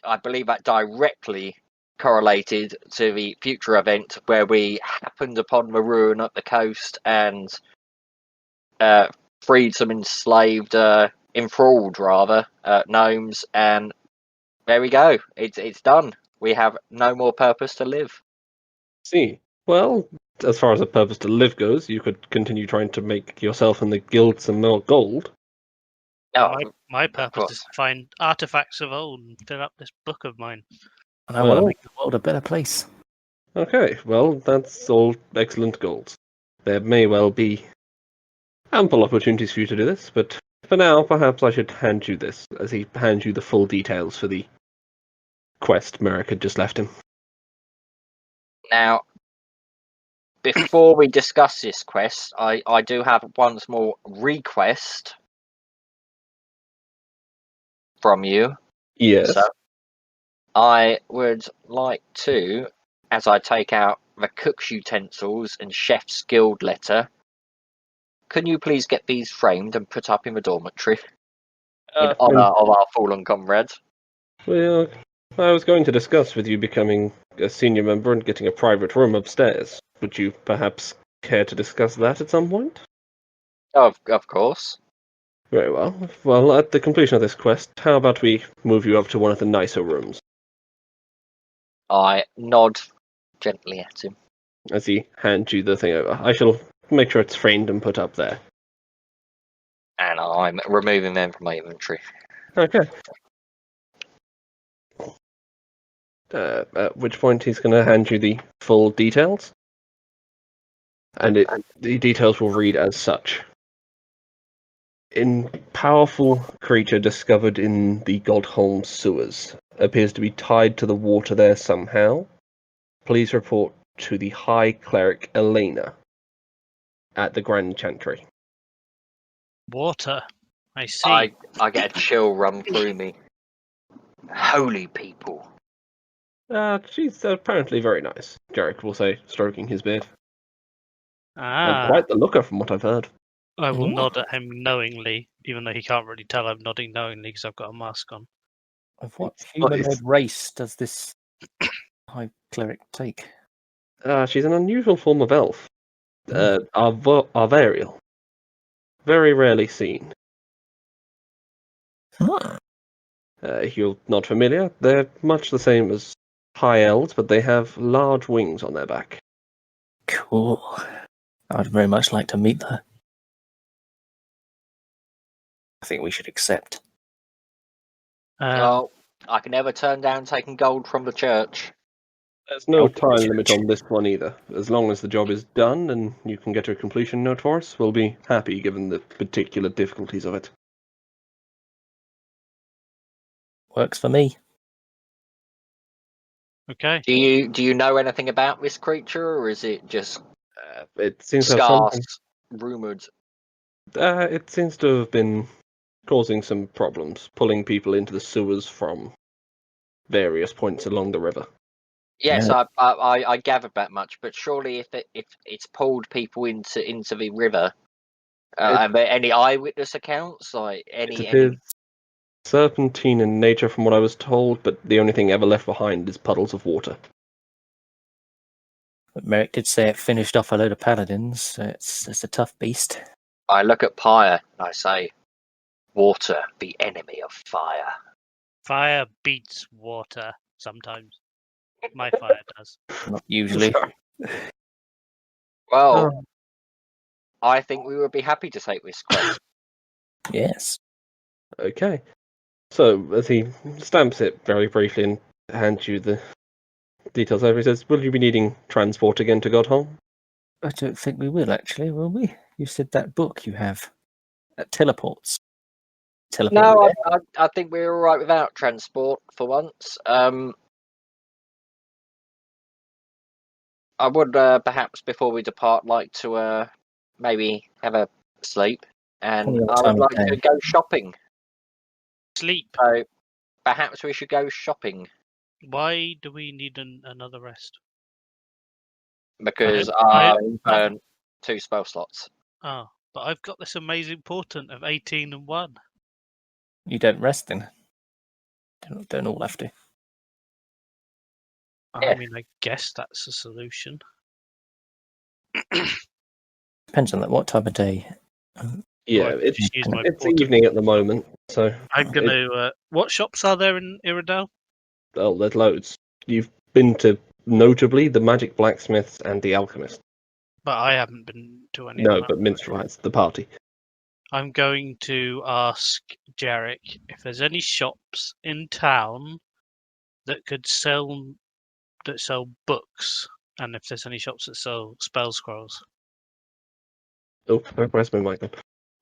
I believe that directly correlated to the future event where we happened upon Maroon at the coast and freed some enslaved, enthralled rather, gnomes, and there we go. It's done. We have no more purpose to live.
See, well, as far as a purpose to live goes, you could continue trying to make yourself and the guild some more gold.
Oh,
My
of
purpose
course.
is to find artifacts of old and fill up this book of mine.
And I want to
Well-
make the world a better place.
Okay, well, that's all excellent goals. There may well be ample opportunities for you to do this, but for now, perhaps I should hand you this, as he hands you the full details for the quest Merrick had just left him.
Now, before we discuss this quest, I do have one small request from you.
Yes.
So, I would like to, as I take out the cook's utensils and chef's guild letter, can you please get these framed and put up in the dormitory in honour of our fallen comrades?
Well, I was going to discuss with you becoming a senior member and getting a private room upstairs. Would you perhaps care to discuss that at some point?
Of course.
Very well. Well, at the completion of this quest, how about we move you up to one of the nicer rooms?
I nod gently at him.
As he hands you the thing over. I shall make sure it's framed and put up there.
And I'm removing them from my inventory.
Okay. At which point he's going to hand you the full details. And the details will read as such. In powerful creature discovered in the Godholm sewers. Appears to be tied to the water there somehow. Please report to the High Cleric Elena at the Grand Chantry.
Water. I see.
I get a chill run through me. Holy people.
She's apparently very nice, Jarek will say, stroking his beard. And
Ah,
quite the looker from what I've heard.
I will
Ooh.
nod at him knowingly, even though he can't really tell I'm nodding knowingly because I've got a mask on.
Of what
It's not-
humanoid race does this high cleric take?
She's an unusual form of elf. Arvarial. Very rarely seen.
Huh.
If you're not familiar, they're much the same as high elves, but they have large wings on their back.
Cool. I'd very much like to meet her. I think we should accept.
Well, I can never turn down taking gold from the church.
There's no
Out of
time
the
limit
church.
on this one either. As long as the job is done and you can get a completion note for us, we'll be happy given the particular difficulties of it.
Works for me.
Okay.
Do you know anything about this creature, or is it just
It seems to have
scarce,
something.
rumored?
It seems to have been causing some problems, pulling people into the sewers from various points along the river.
Yes,
Yeah.
I gathered that much. But surely, if it's pulled people into the river, are there any eyewitness accounts? Like
It
any
appears serpentine in nature, from what I was told, but the only thing ever left behind is puddles of water.
But Merrick did say it finished off a load of paladins, so it's a tough beast.
I look at Pyre and I say, "Water, the enemy of fire."
Fire beats water sometimes. My fire does.
Not usually.
Well,
Oh.
I think we would be happy to take this quest.
Yes.
Okay. So, as he stamps it very briefly and hands you the details over, he says, "Will you be needing transport again to Godholm?"
I don't think we will, actually, will we? You said that book you have. That teleports. Teleport
No,
there?
I think we're all right without transport for once. I would perhaps before we depart like to maybe have a sleep, and
Depending on
I
time
would
of
like to
day.
go shopping.
Sleep.
So perhaps we should go shopping
Why do we need another rest?
because
I-
I earned 2 spell slots.
Oh, but I've got this amazing portent of 18 and 1.
You don't rest then. Don't all have to.
I
Yeah.
mean, I guess that's a solution.
Depends on what time of day.
Yeah,
Or I
it's
just use my
it's
portent.
evening at the moment, so
I'm going to... what shops are there in Iredale?
oh, there's loads. You've been to notably the Magic Blacksmiths and the Alchemist.
But I haven't been to any
No,
of them.
but Minstrel has the party.
I'm going to ask Jarek if there's any shops in town that could sell books, and if there's any shops that sell spell scrolls.
Oh, where's my mic then?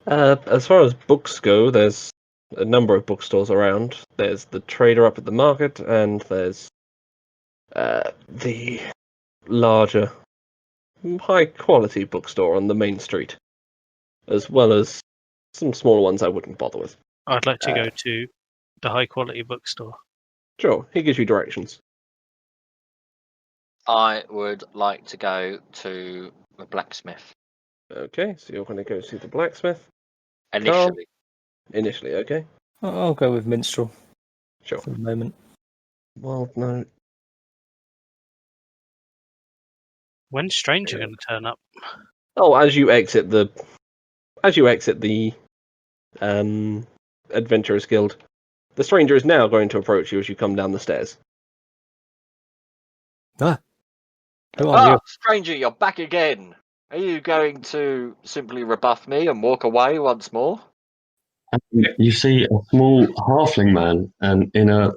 As far as books go, there's a number of bookstores around. There's the Trader up at the market, and there's the larger, high-quality bookstore on the main street, as well as some smaller ones I wouldn't bother with.
I'd like to go to the high quality bookstore.
Sure, he gives you directions.
I would like to go to the blacksmith
Okay, so you're going to go see the blacksmith
initially.
initially, okay?
I'll go with Minstrel
Sure.
for the moment.
Well, no.
When's Stranger going to turn up?
Oh, as you exit the Adventurers Guild, the stranger is now going to approach you as you come down the stairs.
Who are you?
Stranger, you're back again. Are you going to simply rebuff me and walk away once more?
You see a small halfling man, and in a,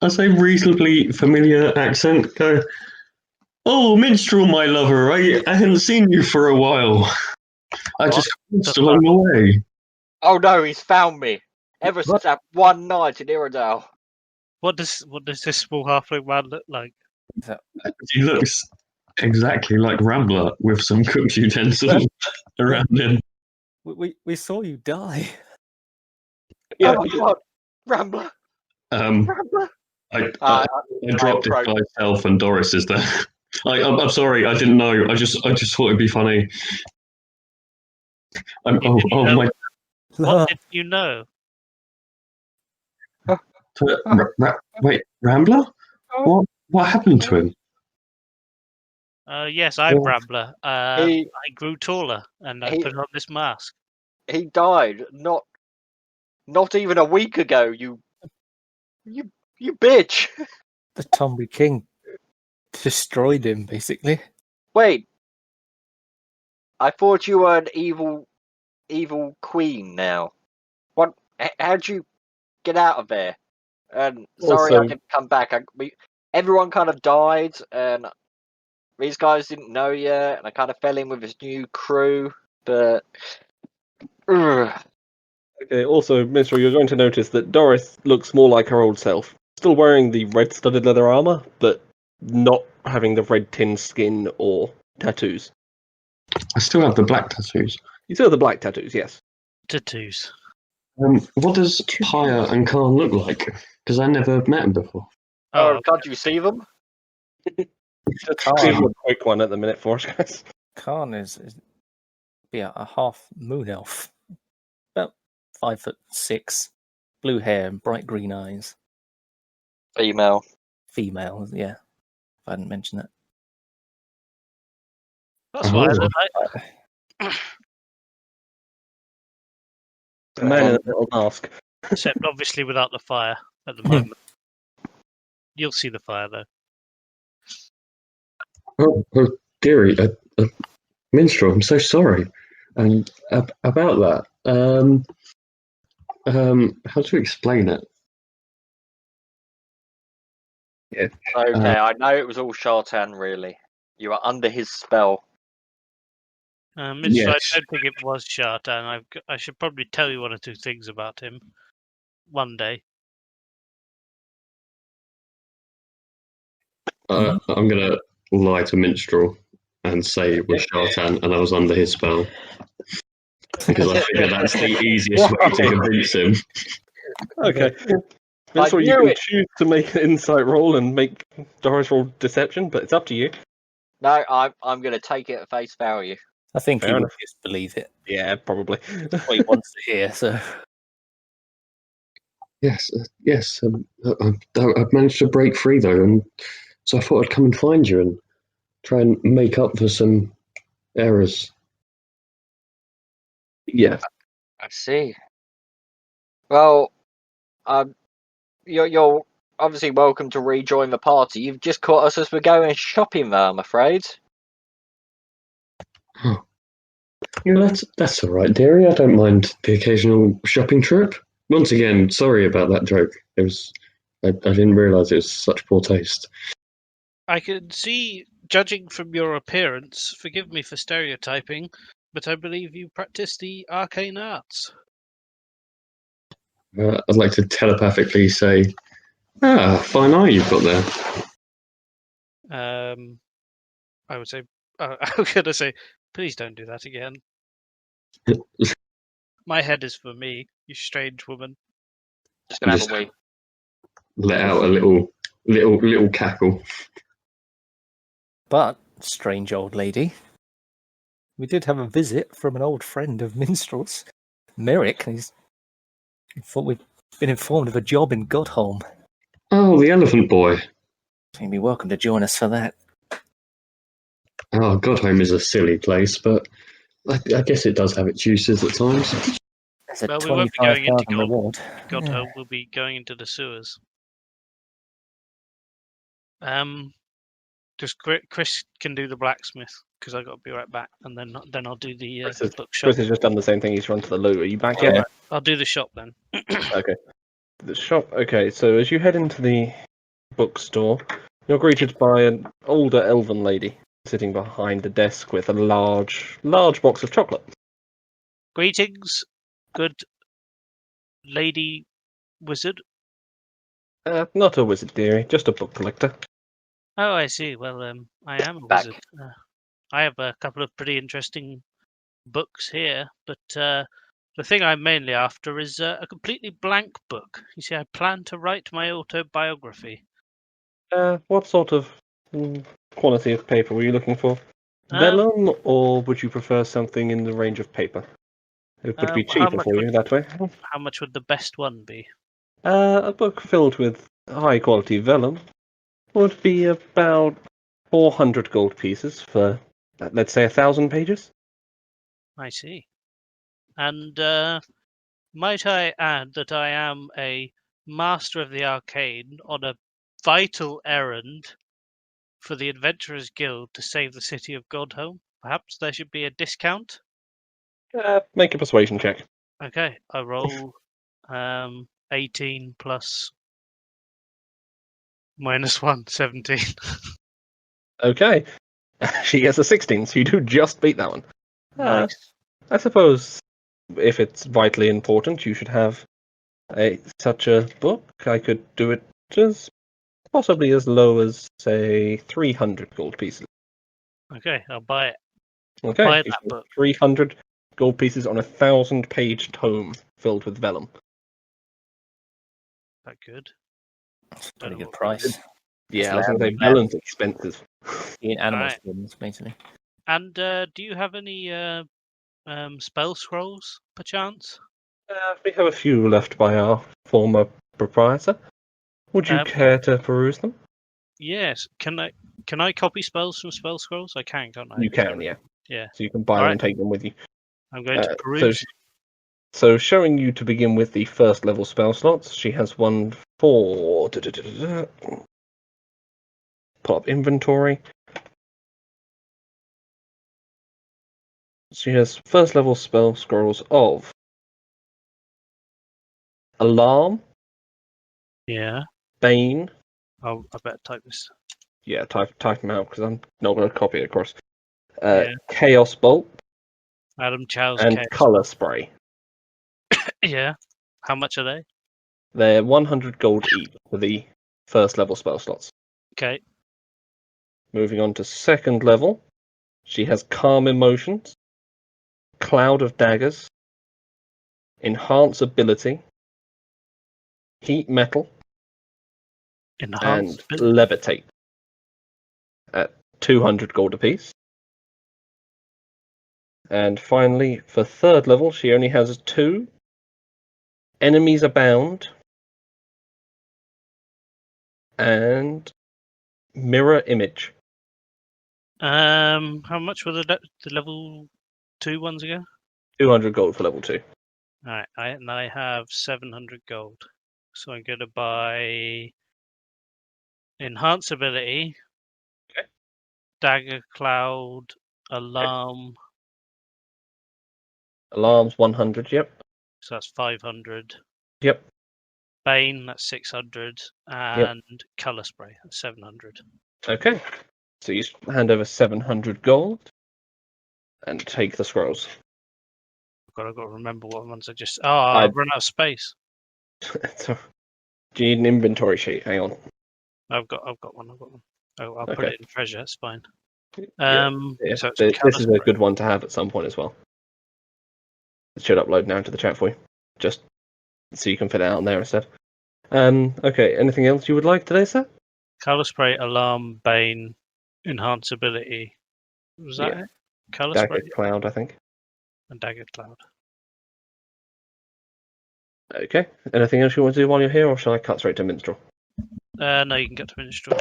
I say, reasonably familiar accent, go, "Oh, Minstrel, my lover, I hadn't seen you for a while. I just crossed along the way."
Oh no, he's found me. Ever since that one night in Iredale.
What does this small halfling man look like?
He looks exactly like Rambler with some cooked utensils around him.
We saw you die.
Yeah,
Oh my god, Rambler! Rambler!
I dropped it by myself, and Doris is there. I'm sorry, I didn't know. I just thought it'd be funny.
What did you know?
Wait, Rambler? What happened to him?
Yes, I'm Rambler. I
He
grew taller and I put on this mask.
died not even a week ago. You bitch!
The Tomby King destroyed him, basically.
Wait, I thought you were an evil queen. Now, what? How'd you get out of there? And sorry, I didn't come back. Everyone kind of died, and these guys didn't know yet, and I kind of fell in with this new crew. But
Okay, also, Minstrel, you're going to notice that Doris looks more like her old self. Still wearing the red studded leather armor, but not having the red tin skin or tattoos.
I still have the black tattoos.
You still have the black tattoos, yes.
Tattoos.
What does Pyre and Khan look like? Because I never met them before.
Oh, can't you see them?
Just
Khan.
give him a quick one at the minute for us, guys.
Khan is a half moon elf, about 5'6", blue hair and bright green eyes.
Female.
Female, yeah. If I hadn't mentioned that.
That's what I look like.
The man in a little mask.
Except obviously without the fire at the moment. You'll see the fire though.
Oh dearie, Minstrel, I'm so sorry. About that. How to explain it?
Yeah.
Okay, I know it was all Shartan, really. You are under his spell.
Yes.
I don't think it was Shartan. I should probably tell you one or two things about him one day.
I'm going to lie to Minstrel and say it was Shartan and I was under his spell. Because I figure that's the easiest way to convince him.
Okay. Minstrel, you
knew
can
it.
choose to make an insight roll and make Doris roll deception, but it's up to you.
No, I'm going to take it at face value.
I think
Fair
he would
enough.
just believe it.
Yeah, probably.
What he wants to hear, so...
Yes. I've managed to break free though, and so I thought I'd come and find you and try and make up for some errors.
Yeah.
I see. Well, you're obviously welcome to rejoin the party. You've just caught us as we're going shopping there, I'm afraid.
Yeah, that's all right, dearie. I don't mind the occasional shopping trip. Once again, sorry about that joke. It was I didn't realise it was such poor taste.
I can see, judging from your appearance, forgive me for stereotyping, but I believe you practice the arcane arts.
I'd like to telepathically say, fine eye you've got there.
I would say, I was going to say, please don't do that again. My head is for me, you strange woman.
Just going to have a wee.
Let out a little cackle.
But, strange old lady, we did have a visit from an old friend of Minstrel's, Merrick. Thought we'd been informed of a job in Godholm.
Oh, the elephant boy.
You'd be welcome to join us for that.
Oh, Godholm is a silly place, but I guess it does have its uses at times.
There's a
Well, we won't be going into
25,000 reward.
Godholm will be going into the sewers. Just Chris can do the blacksmith because I got to be right back, and then I'll do the bookshop.
Chris has just done the same thing. He's run to the loo. Are you back yet?
Alright, I'll do the shop then.
Okay. The shop. Okay, so as you head into the bookstore, you're greeted by an older elven lady sitting behind a desk with a large box of chocolate.
Greetings, good lady wizard.
Not a wizard, dearie, just a book collector.
Oh, I see. Well, I am a
Back.
wizard. I have a couple of pretty interesting books here, but the thing I'm mainly after is a completely blank book. You see, I plan to write my autobiography.
What sort of quality of paper were you looking for?
Um,
Vellum, or would you prefer something in the range of paper? It would be
how
cheaper
much
for you
would-
that way.
How much would the best one be?
A book filled with high quality vellum would be about 400 gold pieces for, let's say, 1,000 pages.
I see. And might I add that I am a master of the arcane on a vital errand for the Adventurers Guild to save the city of Godholm. Perhaps there should be a discount?
Make a persuasion check.
Okay, I roll 18 plus -1, 17.
Okay. She gets a 16, so you do just beat that one.
Nice.
I suppose if it's vitally important, you should have such a book. I could do it possibly as low as, say, 300 gold pieces.
Okay, I'll buy it.
Okay,
Buy
you
that
can-
book.
300 gold pieces on a 1,000-page tome filled with vellum.
That good.
That's a
Don't
pretty
know
good
what-
price.
Yeah, I was
lamb-
going to say
lamb.
vellum's expensive.
In animal
Alright.
skins, basically.
And do you have any spell scrolls, perchance?
We have a few left by our former proprietor. Would you
Um,
care to peruse them?
Yes. Can I copy spells from spell scrolls? I can, can't I?
You can, yeah.
Yeah.
So you can buy them
Alright.
and take them with you.
I'm going to
So,
peruse.
so showing you to begin with the first level spell slots, she has one for... Pull up inventory. She has first level spell scrolls of Alarm,
Yeah.
Bane.
I better type this.
Yeah, type them out because I'm not going to copy it across.
Yeah.
Chaos Bolt
Adam Chow's
and
Chaos.
Color Spray.
Yeah. How much are they?
They're 100 gold each for the first level spell slots.
Okay.
Moving on to second level, she has Calm Emotions, Cloud of Daggers, Enhance Ability, Heat Metal,
Enhanced.
and Levitate at 200 gold apiece. And finally, for third level, she only has 2. Enemies Abound and Mirror Image.
How much were the level 2 ones ago?
200 gold for level 2.
Alright, I have 700 gold. So I'm going to buy Enhance Ability,
Okay.
Dagger Cloud, Alarm,
Alarms 100, yep.
so that's 500.
Yep.
Bane, that's 600. And Colour Spray, that's 700.
Okay. So you hand over 700 gold and take the scrolls.
I've got to remember what ones I just. Oh, I've run out of space.
So, do you need an inventory sheet? Hang on.
I've got one. Oh, I'll put
Okay.
it in treasure. It's fine.
Yeah,
So it's
this
Colour
is a
Spray.
good one to have at some point as well. It should upload now to the chat for you, just so you can fit it out on there instead. Okay. Anything else you would like today, sir?
Colour Spray, Alarm, Bane, Enhance Ability. Was that
Yeah.
it? Colour
Dagger
Spray
Cloud, I think.
and Dagger Cloud.
Okay. Anything else you want to do while you're here, or shall I cut straight to Minstrel?
No, you can get to Minstrel.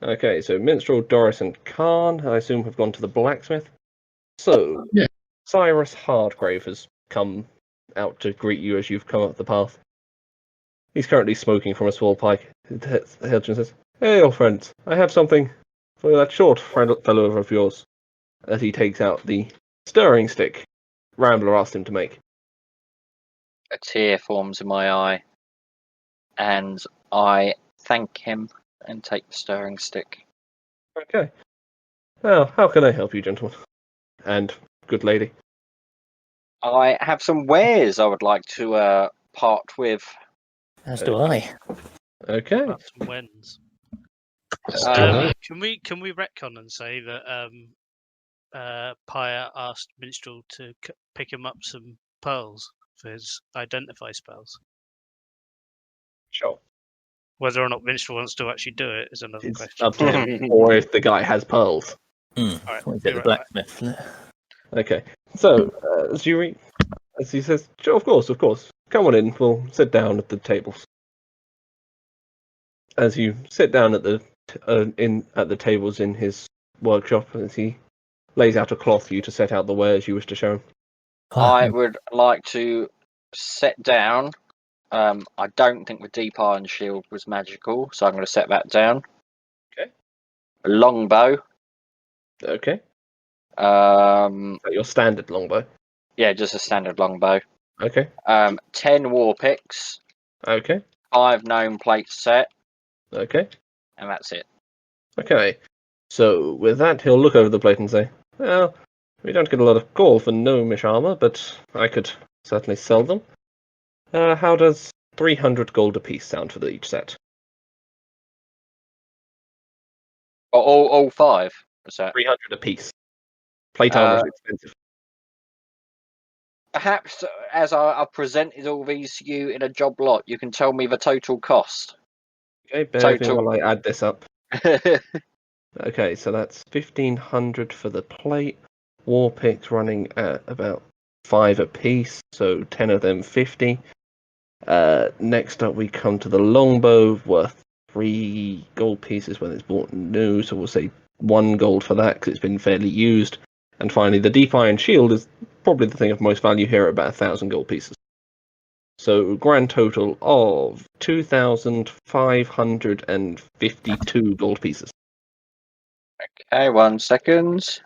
Okay, so Minstrel, Doris, and Khan, I assume, have gone to the blacksmith. So,
Yeah.
Cyrus Hardgrave has come out to greet you as you've come up the path. He's currently smoking from a small pipe. Hilton says, "Hey, old friends, I have something for that short fellow of yours." As he takes out the stirring stick Rambler asked him to make.
A tear forms in my eye, and I thank him and take the stirring stick.
Okay. Well, how can I help you, gentlemen? And good lady.
I have some wares I would like to part with.
As do I.
Okay.
About some wins.
Um,
Can we retcon and say that Pyre asked Minstrel to pick him up some pearls for his identify spells?
Sure.
Whether or not Minstrel wants to actually do it is another
It's
question.
up to him. Or if the guy has pearls.
Alright,
What is it,
you're
the
right.
blacksmith? Isn't it?
Okay. So, as he says, sure, of course. Come on in. We'll sit down at the tables. As you sit down at the tables in his workshop, as he lays out a cloth for you to set out the wares you wish to show him.
I would like to set down. I don't think the Deep Iron Shield was magical, so I'm going to set that down.
Okay.
A longbow.
Okay.
Um,
Your standard longbow.
yeah, just a standard longbow.
Okay.
10 war picks,
Okay.
5 gnome plates set,
Okay.
and that's it.
Okay. So with that, he'll look over the plate and say, "Well, we don't get a lot of call for gnomish armor, but I could certainly sell them. How does 300 gold apiece sound for each set?
All 5. What's that?
300 apiece. Plate armor is expensive.
Perhaps as I've presented all these to you in a job lot, you can tell me the total cost.
Okay, bear with me
Total.
while I add this up. Okay, so that's 1500 for the plate. War picks running at about 5 apiece, so 10 of them 50. Next up, we come to the longbow, worth 3 gold pieces when it's bought new, so we'll say 1 gold for that because it's been fairly used. And finally, the deep iron shield is probably the thing of most value here at about 1,000 gold pieces. So grand total of 2,552 gold pieces.
Okay, 1 second.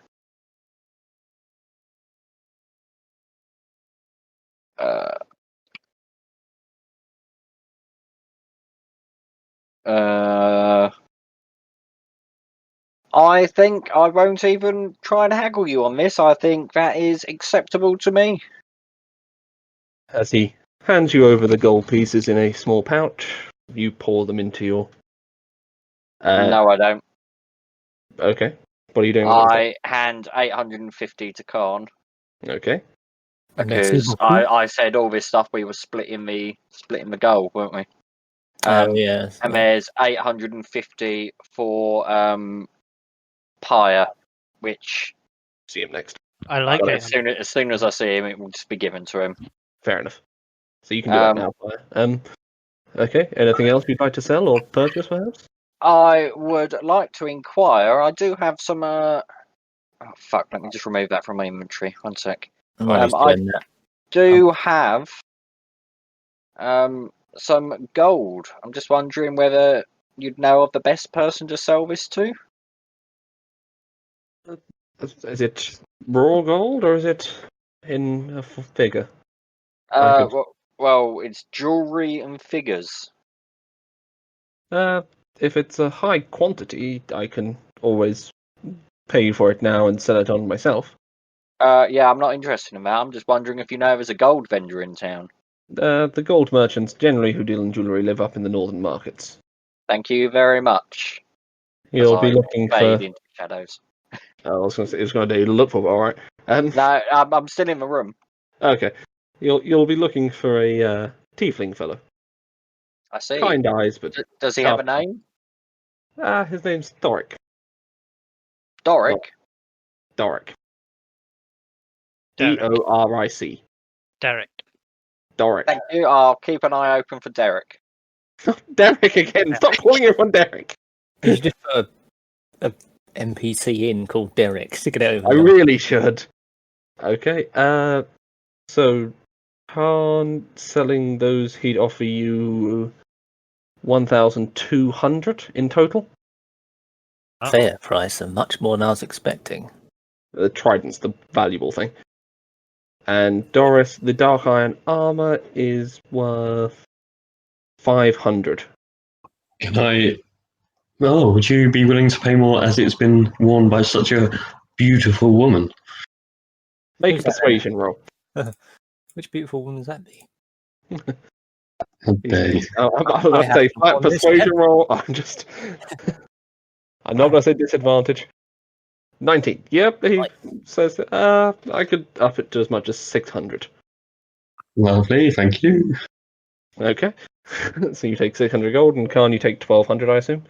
I think I won't even try and haggle you on this. I think that is acceptable to me.
As he hands you over the gold pieces in a small pouch, you pour them into your...
No, I don't.
Okay. What are you doing with it?
I hand 850 to Khan
Okay.
because I said all this stuff. We were splitting the gold, weren't we?
yeah.
And there's 850 for Pyre, which
See him next.
I like it.
as soon as I see him, it will just be given to him.
Fair enough. So you can do that now. Okay. Anything else you'd like to sell or purchase, perhaps?
I would like to inquire. I do have some. Oh fuck! Let me just remove that from my inventory. 1 sec. I do have some gold. I'm just wondering whether you'd know of the best person to sell this to.
Is it raw gold or is it in a figure?
Well, it's jewelry and figures.
If it's a high quantity, I can always pay you for it now and sell it on myself.
Yeah, I'm not interested in that. I'm just wondering if you know there's a gold vendor in town.
The gold merchants generally who deal in jewellery live up in the northern markets.
Thank you very much.
You'll be looking for...
Fade into shadows.
I was going to say, it was going to do look for, all right.
No, I'm still in the room.
Okay. You'll be looking for a tiefling fellow.
I see.
Kind eyes, but...
Does he have a name?
His name's Doric.
Doric?
Doric.
Derek.
Doric.
Derek.
Doric.
Thank you. I'll keep an eye open for Derek.
Derek again. Stop calling everyone Derek.
You should just put a NPC in called Derek. Stick it over.
I really should. Okay. So Khan selling those, he'd offer you 1,200 in total.
Fair price and much more than I was expecting.
The trident's the valuable thing. And Doris, the dark iron armor is worth 500.
Can I? Oh, would you be willing to pay more as it's been worn by such a beautiful woman?
Make a persuasion roll.
Which beautiful woman does that be?
How dare you.
I'm going to say flat persuasion roll. I'm not going to say disadvantage. 19. Yep, he says I could up it to as much as 600.
Lovely, thank you.
Okay. So you take 600 gold, and Khan, you take 1,200, I assume?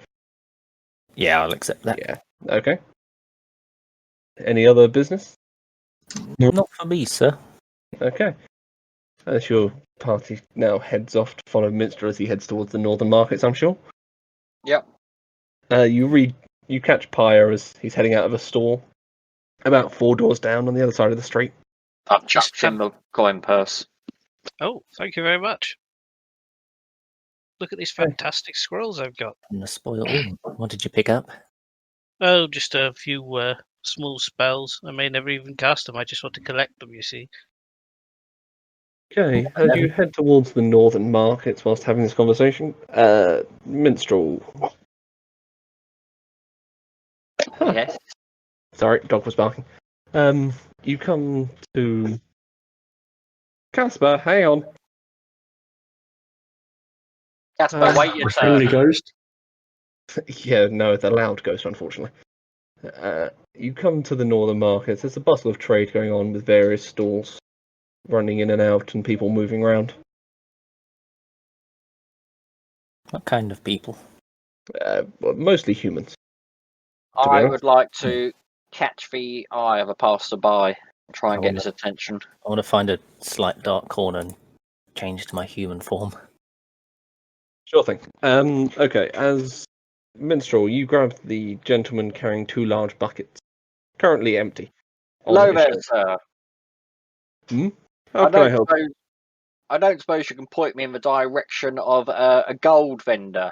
Yeah, I'll accept that.
Yeah. Okay. Any other business?
Not for me, sir.
Okay. As your party now heads off to follow Minster as he heads towards the northern markets, I'm sure.
Yep.
You catch Pyre as he's heading out of a store about 4 doors down on the other side of the street.
I've chucked him the coin purse.
Oh, thank you very much. Look at these fantastic scrolls I've got.
I'm gonna spoil all. What did you pick up?
Oh, just a few small spells. I may never even cast them. I just want to collect them, you see.
Okay, as you head towards the northern markets whilst having this conversation, Minstrel.
Yes.
Sorry, dog was barking. You come to Casper, hang on.
Casper, wait your
A friendly
turn.
ghost.
Yeah, no, it's a loud ghost, unfortunately. You come to the northern markets. There's a bustle of trade going on with various stalls running in and out and people moving around.
What kind of people?
Well, mostly humans. be
I
honest.
would like to catch the eye of a passerby and try and
I
get
wanna-
his attention.
I want to find a slight dark corner and change to my human form.
Sure thing. Okay, as minstrel, you grab the gentleman carrying 2 large buckets, currently empty. on
Hello
his
there,
shoulder.
sir.
How can I help?
I don't suppose you can point me in the direction of a gold vendor.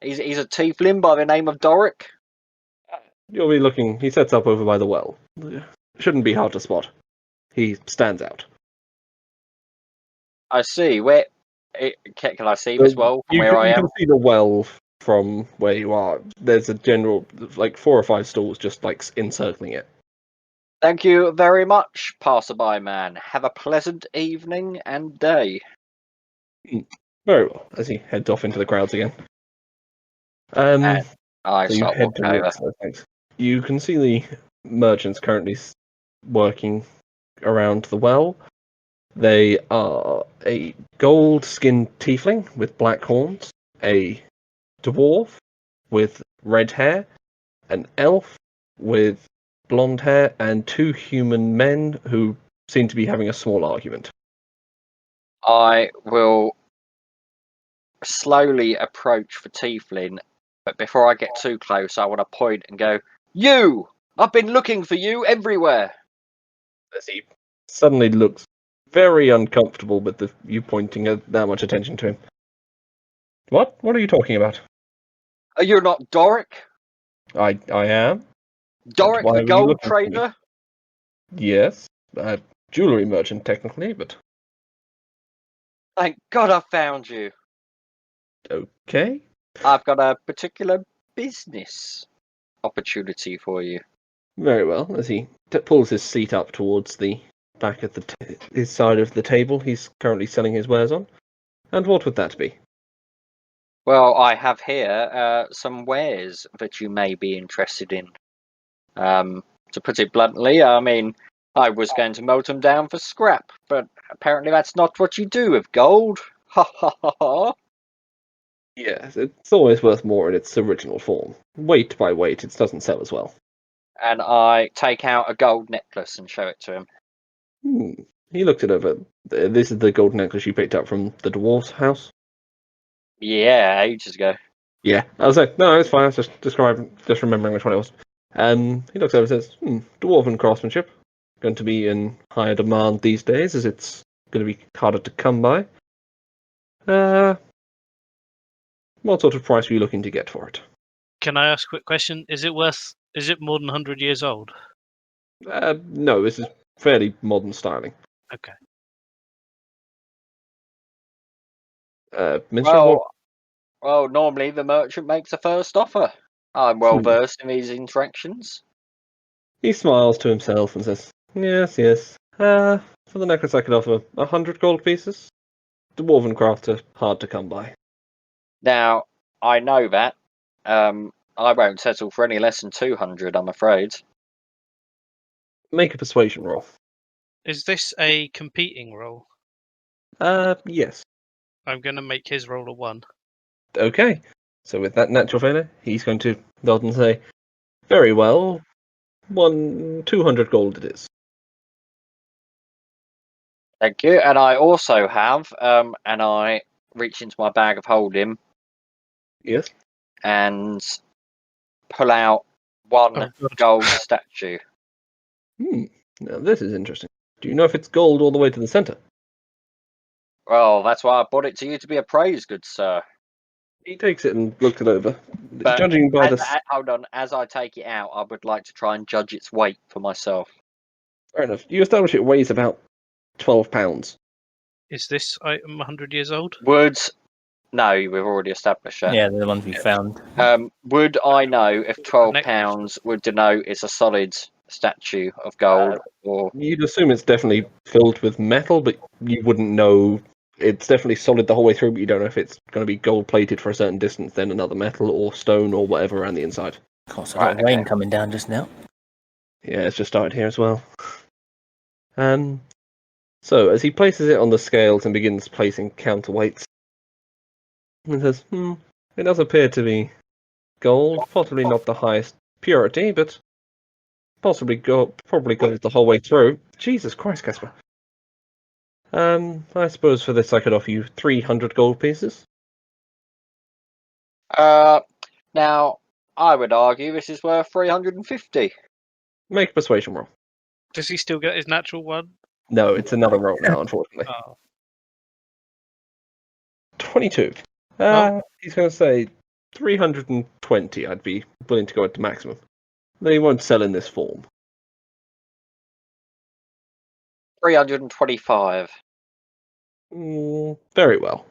He's a tiefling by the name of Doric.
You'll be looking. He sets up over by the well. Shouldn't be hard to spot. He stands out.
I see. Can I see this well from
you
where
can,
I
you
am?
can see the well from where you are. There's a general, like 4 or 5 stalls just like encircling it.
Thank you very much, passerby man. Have a pleasant evening and day.
Very well. As he heads off into the crowds again.
I
So you
start
head
walking over.
towards those things. You can see the merchants currently working around the well. They are a gold-skinned tiefling with black horns, a dwarf with red hair, an elf with blonde hair, and 2 human men who seem to be having a small argument.
I will slowly approach the tiefling, but before I get too close, I want to point and go, "You! I've been looking for you everywhere."
As he suddenly looks very uncomfortable with you pointing that much attention to him. What? What are you talking about?
You're not Doric?
I am.
Doric
why
the
were you
gold
looking for me?
trader?
Yes, a jewelry merchant technically, but
Thank God I found you.
okay.
I've got a particular business opportunity for you.
Very well. As he pulls his seat up towards the back of his side of the table, he's currently selling his wares on. And what would that be?
Well, I have here some wares that you may be interested in. To put it bluntly, I mean, I was going to melt them down for scrap, but apparently that's not what you do with gold. Ha ha ha ha.
Yes, it's always worth more in its original form. Weight by weight, it doesn't sell as well.
And I take out a gold necklace and show it to him.
He looked it over. This is the gold necklace you picked up from the dwarf's house?
Yeah, ages ago.
Yeah. I was like, no, it's fine. I was just remembering which one it was. He looks over and says, dwarven craftsmanship. Going to be in higher demand these days, as it's going to be harder to come by. What sort of price are you looking to get for it?
Can I ask a quick question? Is it more than 100 years old?
No, this is fairly modern styling.
Okay.
Minstrel,
Well, normally the merchant makes a first offer. I'm well versed in these interactions.
he smiles to himself and says, yes. For the necklace I could offer 100 gold pieces. Dwarven crafts are hard to come by.
Now, I know that. I won't settle for any less than 200, I'm afraid.
Make a persuasion roll.
Is this a competing roll?
Yes.
I'm going to make his roll a 1.
Okay. So with that natural failure, he's going to nod and say, very well, 200 gold it is.
Thank you. And I also have, and I reach into my bag of holding
Yes.
and pull out one gold statue.
Now this is interesting. Do you know if it's gold all the way to the center?
Well, that's why I brought it to you to be appraised, good sir.
He takes it and looks it over.
But
Judging by
hold on, as I take it out, I would like to try and judge its weight for myself.
Fair enough. You establish it weighs about 12 pounds.
Is this item 100 years old?
No, we've already established that.
Yeah, they're the ones we found.
Would I know if 12 pounds would denote it's a solid statue of gold? Or
You'd assume it's definitely filled with metal, but you wouldn't know. It's definitely solid the whole way through, but you don't know if it's going to be gold plated for a certain distance, then another metal or stone or whatever around the inside.
Of course, a lot of rain coming down just now.
Yeah, it's just started here as well. So as he places it on the scales and begins placing counterweights, he says, it does appear to be gold, possibly not the highest purity, but probably goes the whole way through. Jesus Christ, Casper. I suppose for this I could offer you 300 gold pieces.
now, I would argue this is worth 350.
Make a persuasion roll.
Does he still get his natural one?
No, it's another roll now, unfortunately.
Oh,
22. He's going to say 320. I'd be willing to go at the maximum. They won't sell in this form.
325.
Very well.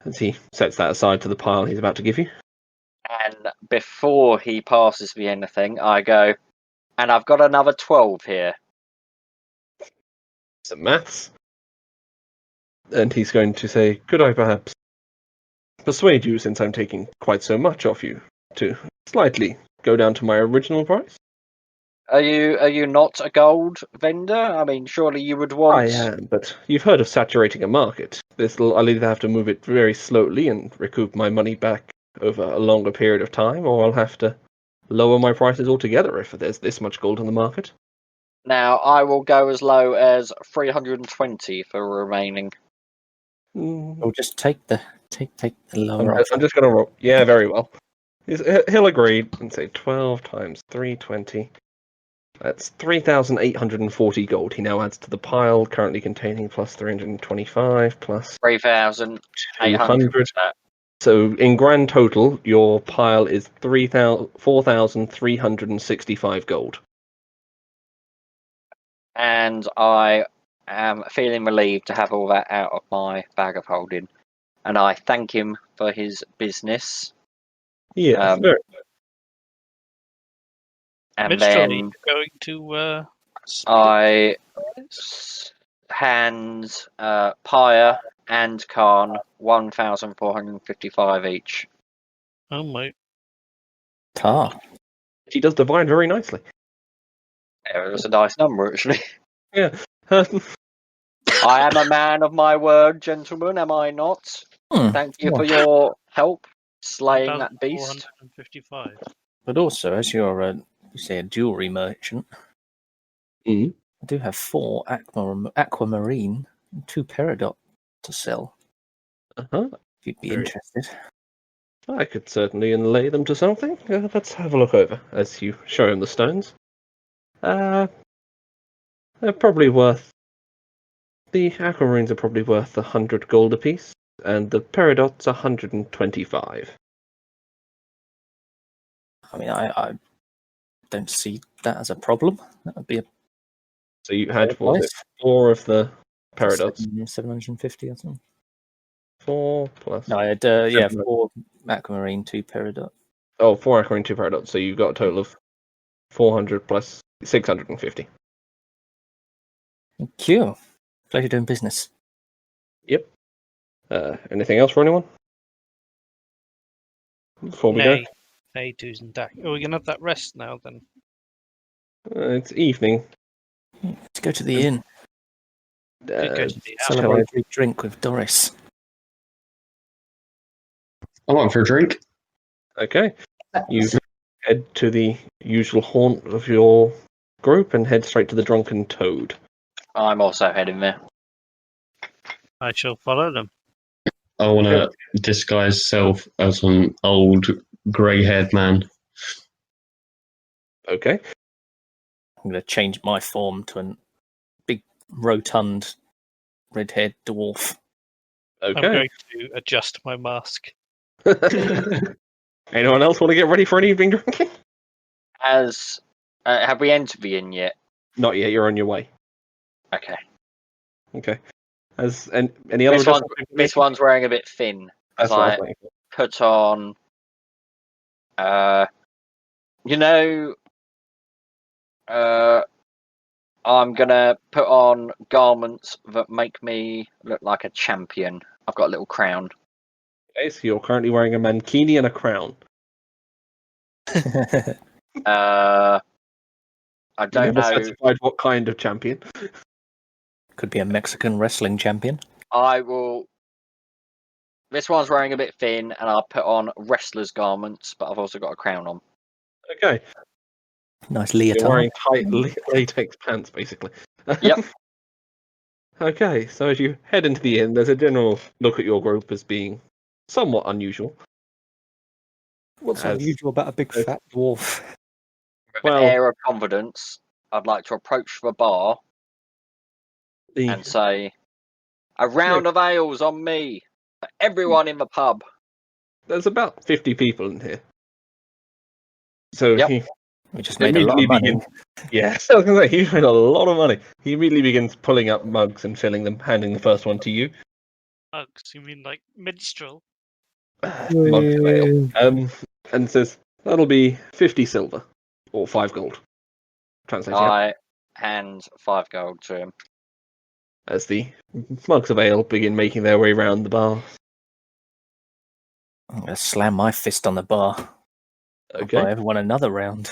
As he sets that aside to the pile he's about to give you.
And before he passes me anything, I go, and I've got another 12 here.
Some maths. And he's going to say, could I perhaps persuade you, since I'm taking quite so much off you, to slightly go down to my original price?
Are you not a gold vendor? I mean, surely you would want.
I am, but you've heard of saturating a market. I'll either have to move it very slowly and recoup my money back over a longer period of time, or I'll have to lower my prices altogether if there's this much gold in the market.
Now, I will go as low as 320 for remaining.
We'll just take the lower
I'm
option.
just going to roll. Yeah, very well. He'll agree and say 12 times 320. That's 3,840 gold. He now adds to the pile, currently containing plus 325 plus
3,800.
200. So in grand total, your pile is 4,365 gold.
And I am feeling relieved to have all that out of my bag of holding. And I thank him for his business.
Yes, very
And
Minstrel, are
then
you going to
I hand Pyre and Khan 1,455 each.
Oh my!
Tar.
He does divide very nicely.
Yeah, it was a nice number, actually.
Yeah.
I am a man of my word, gentlemen, am I not? Thank you for your help slaying that beast.
455.
But also, as you're a jewellery merchant,
Mhm.
I do have 4 aquamarine and 2 peridot to sell.
Uh-huh.
If you'd be
Very-
interested.
I could certainly inlay them to something. Let's have a look over as you show him the stones. They're probably worth. The aquamarines are probably worth 100 gold apiece, and the peridots 125.
I mean, I don't see that as a problem. That would be a
So you had
fair
what was it,
price.
4 of the peridots.
750 or something.
4 plus.
No, I had
700.
4 aquamarine, 2 peridot.
Oh, 4 aquamarine, 2 peridots. So you've got a total of 400 plus 650.
Thank you. Pleasure doing business.
Yep. Anything else for anyone? Before we
Nay, nay, twos and dack. Oh, we can have that rest now then.
go? It's evening.
Let's go to the inn.
Could go to the
Celebrate a drink with Doris.
I'm on for a drink.
Okay. You head to the usual haunt of your group and head straight to the Drunken Toad.
I'm also heading there.
I shall follow them.
I want to disguise self as an old grey-haired man.
Okay.
I'm going to change my form to a big, rotund, red-haired dwarf.
I'm
Okay.
going to adjust my mask.
Anyone else want to get ready for an evening drinking?
As have we entered the inn yet?
Not yet. You're on your way.
Okay.
Okay. Any other?
This one's wearing a bit thin.
That's
as
what I
I
was thinking.
put on You know, I'm gonna put on garments that make me look like a champion. I've got a little crown.
Okay, so you're currently wearing a mankini and a crown. I You
don't
never
know.
specified what kind of champion.
Could be a Mexican wrestling champion.
I will. This one's wearing a bit thin, and I'll put on wrestler's garments, but I've also got a crown on.
Okay,
Nice
you're
leotard.
wearing tight latex pants, basically.
Yep.
Okay, so as you head into the inn, there's a general look at your group as being somewhat unusual.
What's
As-
unusual about a big
as-
fat dwarf?
With
Well-
an air of confidence, I'd like to approach the bar and say, "A round of ales on me for everyone in the pub."
There's about 50 people in here. So
Yep.
he
We just made a lot
immediately
of money.
begins. Yes, I was going to say, he made a lot of money. He immediately begins pulling up mugs and filling them, handing the first one to you.
Mugs, you mean like minstrel?
Mugs of ale. And says, that'll be 50 silver, or 5 gold. Translating out.
I hand 5 gold to him.
As the mugs of ale begin making their way round the bar.
I'm going to slam my fist on the bar. I'll buy
Okay,
everyone another round.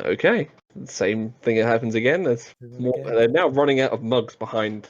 okay. Same thing happens again. They're now running out of mugs behind